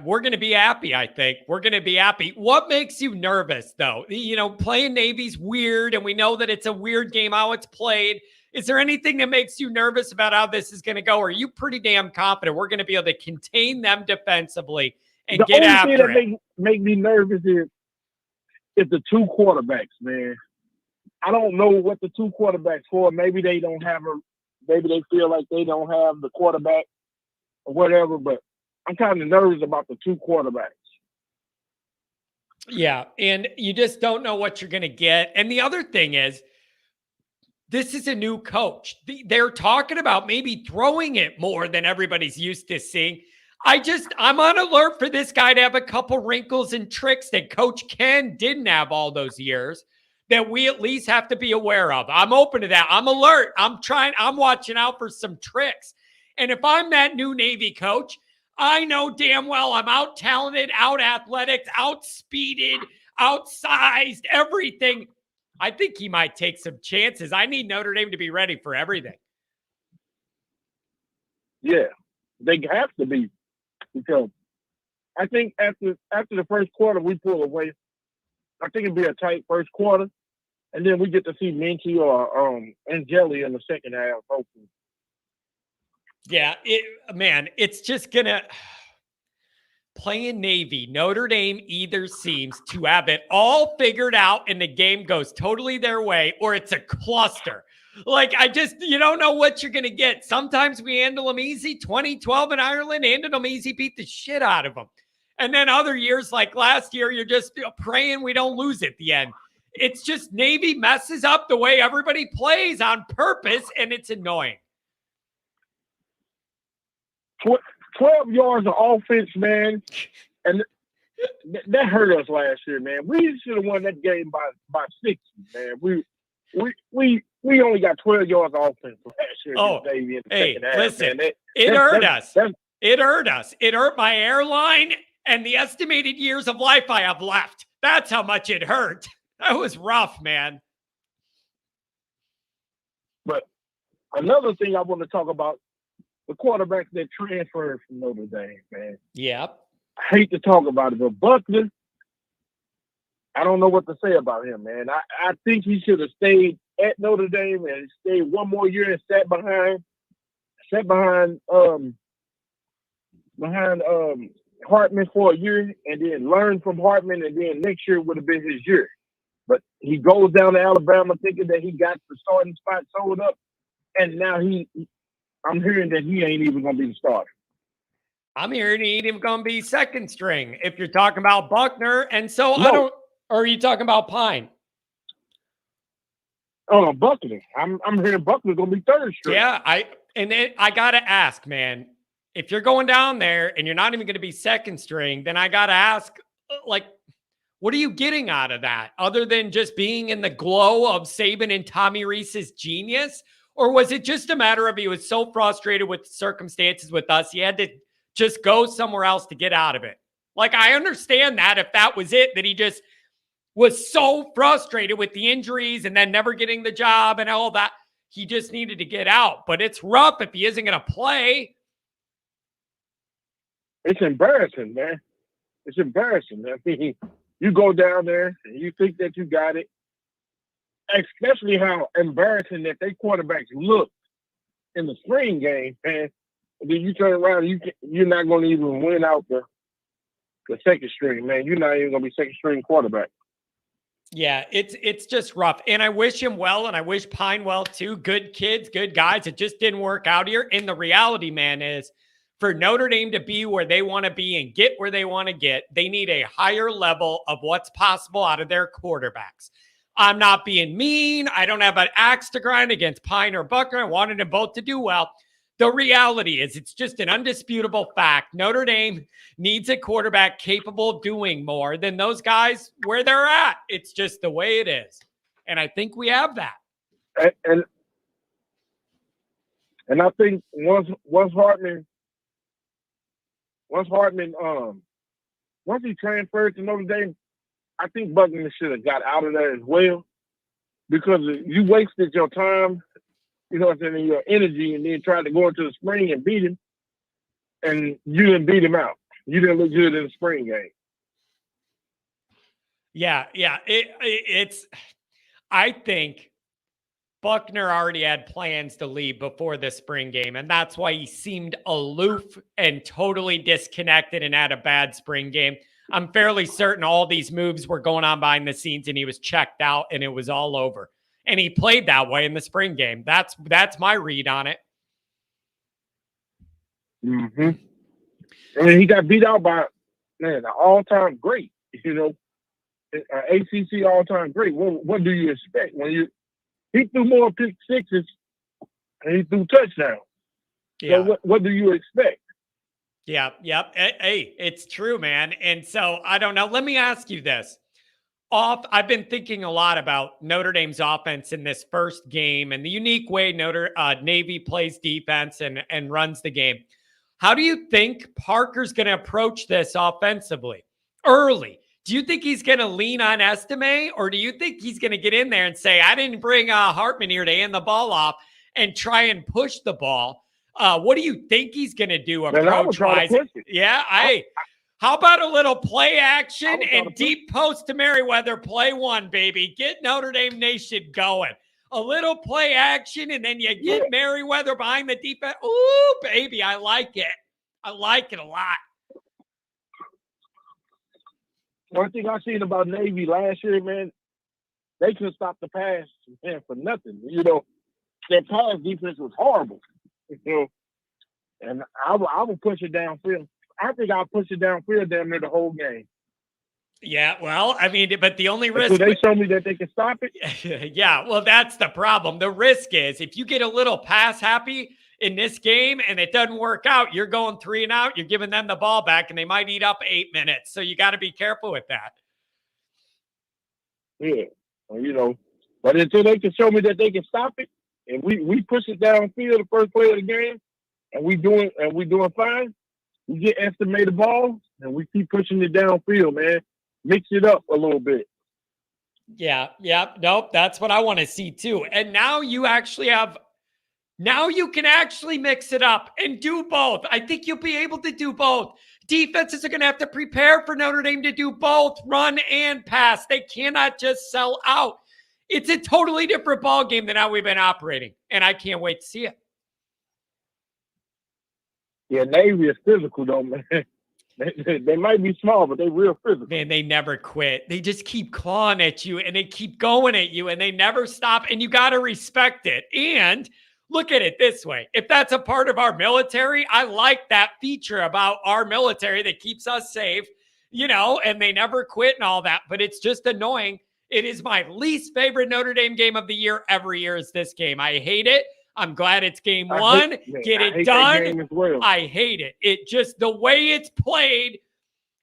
we're going to be happy, I think. We're going to be happy. What makes you nervous, though? You know, playing Navy's weird, and we know that it's a weird game, how it's played. Is there anything that makes you nervous about how this is going to go? Or are you pretty damn confident we're going to be able to contain them defensively and get after it? The only thing that make me nervous is the two quarterbacks, man. I don't know what the two quarterbacks for. Maybe they don't have maybe they feel like they don't have the quarterback or whatever, but I'm kind of nervous about the two quarterbacks. Yeah, and you just don't know what you're going to get. And the other thing is, this is a new coach. They're talking about maybe throwing it more than everybody's used to seeing. I'm on alert for this guy to have a couple wrinkles and tricks that Coach Ken didn't have all those years that we at least have to be aware of. I'm open to that. I'm alert. I'm watching out for some tricks. And if I'm that new Navy coach, I know damn well I'm out talented, out athletic, out speeded, outsized, everything. I think he might take some chances. I need Notre Dame to be ready for everything. Yeah, they have to be, because I think after the first quarter we pull away. I think it'd be a tight first quarter, and then we get to see Minchie or Angeli in the second half, hopefully. Yeah, it's just gonna playing Navy. Notre Dame either seems to have it all figured out and the game goes totally their way, or it's a cluster. Like, you don't know what you're gonna get. Sometimes we handle them easy. 2012 in Ireland, handled them easy, beat the shit out of them. And then other years, like last year, you're just praying we don't lose at the end. It's just Navy messes up the way everybody plays on purpose, and it's annoying. 12 yards of offense, man, and that hurt us last year, man. We should have won that game by 60, man. We only got 12 yards of offense last year. Oh, in the hey, second half, listen, man. It hurt us. It hurt us. It hurt my airline and the estimated years of life I have left. That's how much it hurt. That was rough, man. But another thing I want to talk about, the quarterbacks that transferred from Notre Dame, man. Yep. I hate to talk about it, but Buckner, I don't know what to say about him, man. I think he should have stayed at Notre Dame and stayed one more year and sat behind Hartman for a year and then learn from Hartman, and then next year would have been his year. But he goes down to Alabama thinking that he got the starting spot sold up, and now I'm hearing that he ain't even going to be the starter. I'm hearing he ain't even going to be second string if you're talking about Buckner. And so no. Or are you talking about Pine? Oh, Buckner. I'm hearing Buckner's going to be third string. Yeah, I got to ask, man, if you're going down there and you're not even going to be second string, then I got to ask, like, what are you getting out of that other than just being in the glow of Saban and Tommy Rees's genius? Or was it just a matter of he was so frustrated with the circumstances with us, he had to just go somewhere else to get out of it? Like, I understand that if that was it, that he just was so frustrated with the injuries and then never getting the job and all that, he just needed to get out. But it's rough if he isn't going to play. It's embarrassing, man. It's embarrassing. I mean, you go down there and you think that you got it, especially how embarrassing that they quarterbacks looked in the spring game, man. then you turn around, you're not going to even win out the second string, man. You're not even going to be second string quarterback. Yeah, it's just rough. And I wish him well, and I wish Pine well too. Good kids, good guys. It just didn't work out here. And the reality, man, is for Notre Dame to be where they want to be and get where they want to get, they need a higher level of what's possible out of their quarterbacks. I'm not being mean. I don't have an axe to grind against Pine or Buckner. I wanted them both to do well. The reality is it's just an undisputable fact. Notre Dame needs a quarterback capable of doing more than those guys where they're at. It's just the way it is. And I think we have that. And I think once Hartman once he transferred to Notre Dame, I think Buckner should have got out of there as well, because you wasted your time, you know what I'm saying, your energy, and then tried to go into the spring and beat him, and you didn't beat him out. You didn't look good in the spring game. Yeah. It's I think Buckner already had plans to leave before the spring game, and that's why he seemed aloof and totally disconnected and had a bad spring game. I'm fairly certain all these moves were going on behind the scenes, and he was checked out, and it was all over. And he played that way in the spring game. That's my read on it. Mm-hmm. And he got beat out by, man, an all-time great, you know, ACC all-time great. What do you expect when he threw more pick sixes and he threw touchdowns? Yeah. So what do you expect? Yeah. Yep. Hey, it's true, man. And so I don't know. Let me ask you this. I've been thinking a lot about Notre Dame's offense in this first game and the unique way Navy plays defense and runs the game. How do you think Parker's going to approach this offensively early? Do you think he's going to lean on Estime, or do you think he's going to get in there and say, I didn't bring Hartman here to hand the ball off, and try and push the ball? What do you think he's going to do approach-wise? Yeah, how about a little play action and deep post to Merriweather? Play one, baby. Get Notre Dame Nation going. A little play action, and then you get Merriweather behind the defense. Ooh, baby, I like it. I like it a lot. One thing I seen about Navy last year, man, they couldn't stop the pass, man, for nothing. You know, their pass defense was horrible. You know, and I will push it downfield. I think I'll push it downfield damn near the whole game. Yeah, well, I mean, but the only risk... So they show me that they can stop it? Yeah, well, that's the problem. The risk is if you get a little pass happy in this game and it doesn't work out, you're going 3 and out, you're giving them the ball back, and they might eat up 8 minutes. So you got to be careful with that. Yeah, you know, but until they can show me that they can stop it, and we push it downfield the first play of the game, and we doing fine, we get estimated ball, and we keep pushing it downfield, man. Mix it up a little bit. Yeah. Nope. That's what I want to see too. And now you can actually mix it up and do both. I think you'll be able to do both. Defenses are going to have to prepare for Notre Dame to do both, run and pass. They cannot just sell out. It's a totally different ball game than how we've been operating, and I can't wait to see it. Yeah, Navy is physical though, man. They might be small, but they're real physical. Man, they never quit. They just keep clawing at you, and they keep going at you, and they never stop, and you got to respect it. And look at it this way. If that's a part of our military, I like that feature about our military that keeps us safe, you know, and they never quit and all that, but it's just annoying. It is my least favorite Notre Dame game of the year every year is this game. I hate it. I'm glad it's game one. Get it done. Well. I hate it. It just, the way it's played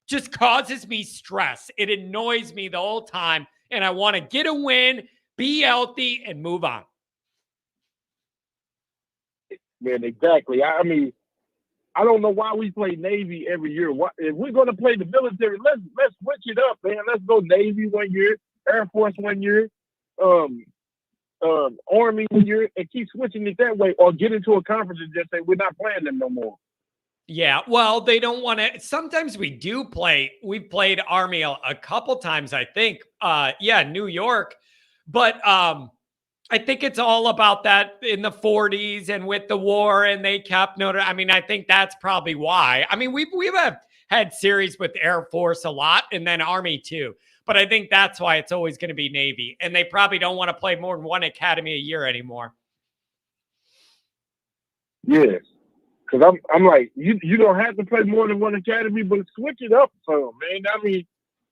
just causes me stress. It annoys me the whole time. And I want to get a win, be healthy, and move on. Man, exactly. I mean, I don't know why we play Navy every year. If we're going to play the military, let's switch it up, man. Let's go Navy one year, Air Force one year, Army one year, and keep switching it that way, or get into a conference and just say we're not playing them no more. Yeah, well, they don't want to. Sometimes we do play. We've played Army a couple times, I think. New York, but I think it's all about that in the 40s and with the war, and they kept Notre. I mean, I think that's probably why. I mean, we've had series with Air Force a lot, and then Army too. But I think that's why it's always going to be Navy, and they probably don't want to play more than one academy a year anymore. Yeah, because I'm like, you don't have to play more than one academy, but switch it up some, man. I mean,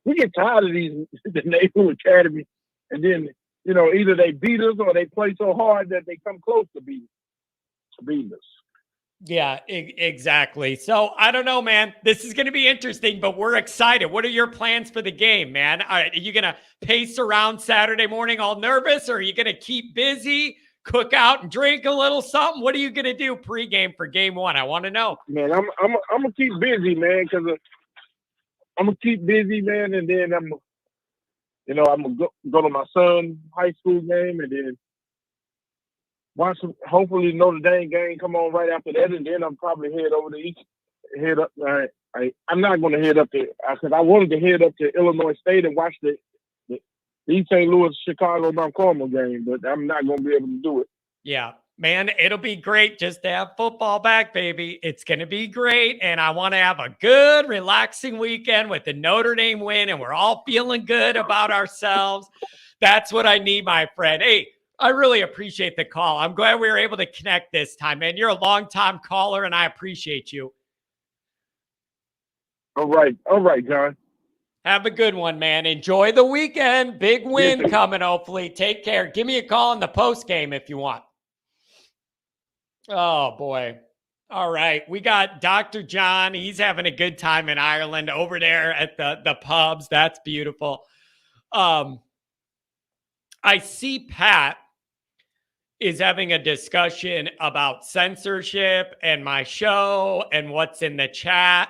we get tired of the Naval Academy, and then either they beat us or they play so hard that they come close to beating us. Yeah, exactly. So I don't know, man. This is going to be interesting, but we're excited. What are your plans for the game, man? Are you going to pace around Saturday morning all nervous, or are you going to keep busy, cook out and drink a little something? What are you going to do pregame for game one? I want to know. Man, I'm gonna keep busy, man, because I'm gonna keep busy, man, and then I'm gonna go to my son's high school game, and then watch hopefully Notre Dame game come on right after that, and then I'm probably head up. I'm not going to head up there because I wanted to head up to Illinois State and watch the East St. Louis Chicago Mount Carmel game, but I'm not going to be able to do it. Yeah, man, it'll be great just to have football back, baby. It's going to be great, and I want to have a good, relaxing weekend with the Notre Dame win, and we're all feeling good about ourselves. That's what I need, my friend. Hey, I really appreciate the call. I'm glad we were able to connect this time, man. You're a long-time caller, and I appreciate you. All right, John. Have a good one, man. Enjoy the weekend. Big win coming, hopefully. Take care. Give me a call in the post game if you want. Oh, boy. All right. We got Dr. John. He's having a good time in Ireland over there at the pubs. That's beautiful. I see Pat is having a discussion about censorship and my show and what's in the chat.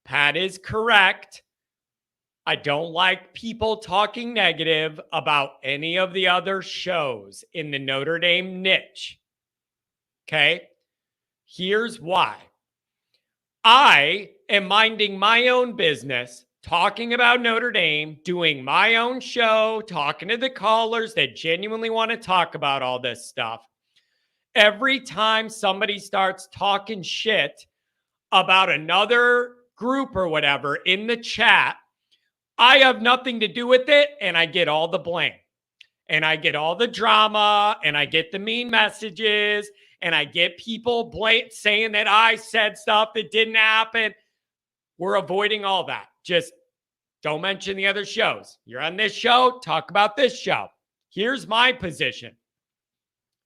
Pat is correct. I don't like people talking negative about any of the other shows in the Notre Dame niche. Okay? Here's why. I am minding my own business, talking about Notre Dame, doing my own show, talking to the callers that genuinely want to talk about all this stuff. Every time somebody starts talking shit about another group or whatever in the chat, I have nothing to do with it, and I get all the blame. And I get all the drama, and I get the mean messages, and I get people saying that I said stuff that didn't happen. We're avoiding all that. Just don't mention the other shows. You're on this show, talk about this show. Here's my position,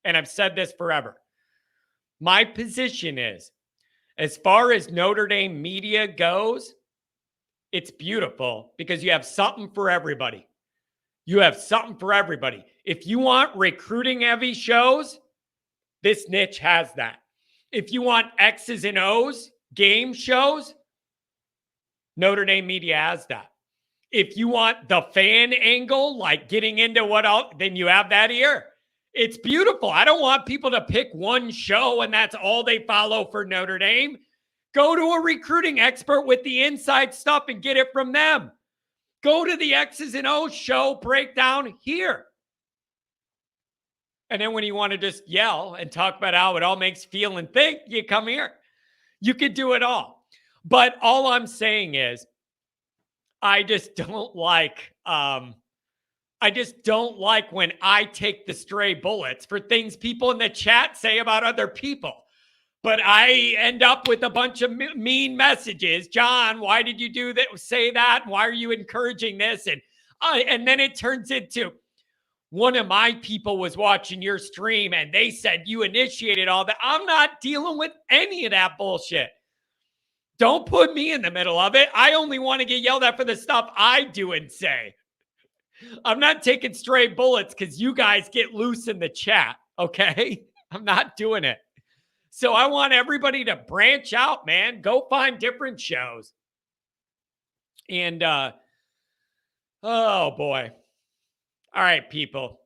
and I've said this forever. My position is, as far as Notre Dame media goes, it's beautiful because you have something for everybody. You have something for everybody. If you want recruiting heavy shows, this niche has that. If you want X's and O's game shows, Notre Dame media has that. If you want the fan angle, like getting into what else, then you have that here. It's beautiful. I don't want people to pick one show and that's all they follow for Notre Dame. Go to a recruiting expert with the inside stuff and get it from them. Go to the X's and O's show breakdown here. And then when you want to just yell and talk about how it all makes you feel and think, you come here. You could do it all. But all I'm saying is, I just don't like when I take the stray bullets for things people in the chat say about other people. But I end up with a bunch of mean messages. John, why did you do that? Say that? Why are you encouraging this? And then it turns into, one of my people was watching your stream and they said you initiated all that. I'm not dealing with any of that bullshit. Don't put me in the middle of it. I only want to get yelled at for the stuff I do and say. I'm not taking stray bullets because you guys get loose in the chat, okay? I'm not doing it. So I want everybody to branch out, man. Go find different shows. And, oh boy. All right, people.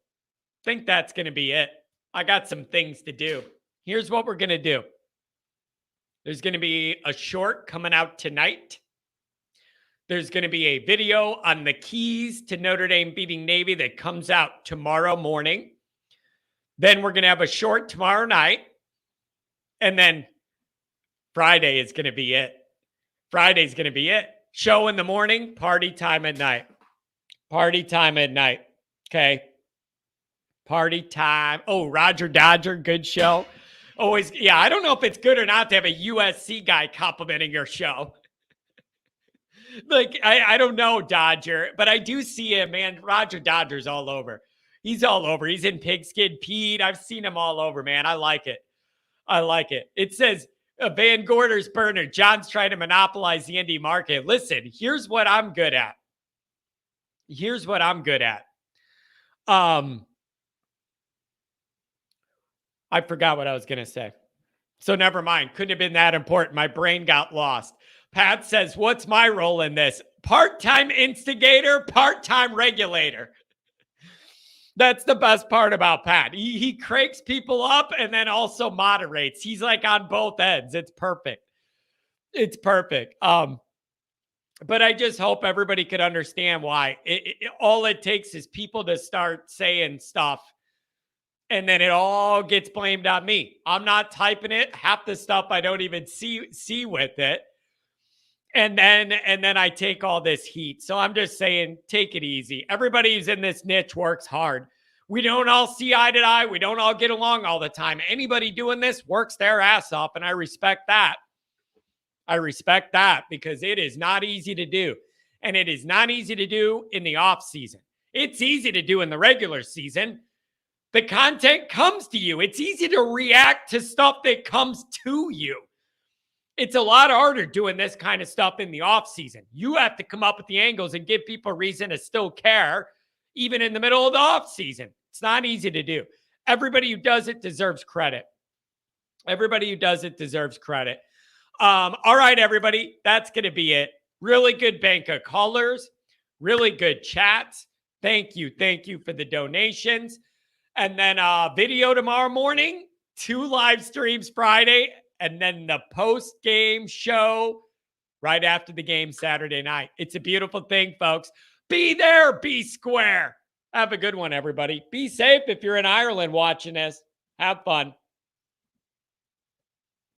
I think that's going to be it. I got some things to do. Here's what we're going to do. There's going to be a short coming out tonight. There's going to be a video on the keys to Notre Dame beating Navy that comes out tomorrow morning. Then we're going to have a short tomorrow night. And then Friday is going to be it. Friday's going to be it. Show in the morning, party time at night. Party time at night. Okay. Party time. Oh, Roger Dodger, good show. Always, yeah, I don't know if it's good or not to have a USC guy complimenting your show. Like, I don't know, Dodger, but I do see him, man. Roger Dodger's all over. He's all over. He's in Pigskin Pete. I've seen him all over, man. I like it. I like it. It says, Van Gorder's burner. John's trying to monopolize the indie market. Listen, here's what I'm good at. Here's what I'm good at. I forgot what I was going to say. So never mind. Couldn't have been that important. My brain got lost. Pat says, what's my role in this? Part-time instigator, part-time regulator. That's the best part about Pat. He cranks people up and then also moderates. He's like on both ends. It's perfect. It's perfect. But I just hope everybody could understand why. All it takes is people to start saying stuff, and then it all gets blamed on me. I'm not typing it. Half the stuff I don't even see with it. And then I take all this heat. So I'm just saying, take it easy. Everybody who's in this niche works hard. We don't all see eye to eye. We don't all get along all the time. Anybody doing this works their ass off, and I respect that. I respect that because it is not easy to do. And it is not easy to do in the off season. It's easy to do in the regular season. The content comes to you. It's easy to react to stuff that comes to you. It's a lot harder doing this kind of stuff in the off season. You have to come up with the angles and give people a reason to still care, even in the middle of the off season. It's not easy to do. Everybody who does it deserves credit. Everybody who does it deserves credit. All right, everybody, that's going to be it. Really good bank of callers, really good chats. Thank you. Thank you for the donations. And then video tomorrow morning, 2 live streams Friday, and then the post-game show right after the game Saturday night. It's a beautiful thing, folks. Be there, be square. Have a good one, everybody. Be safe if you're in Ireland watching this. Have fun.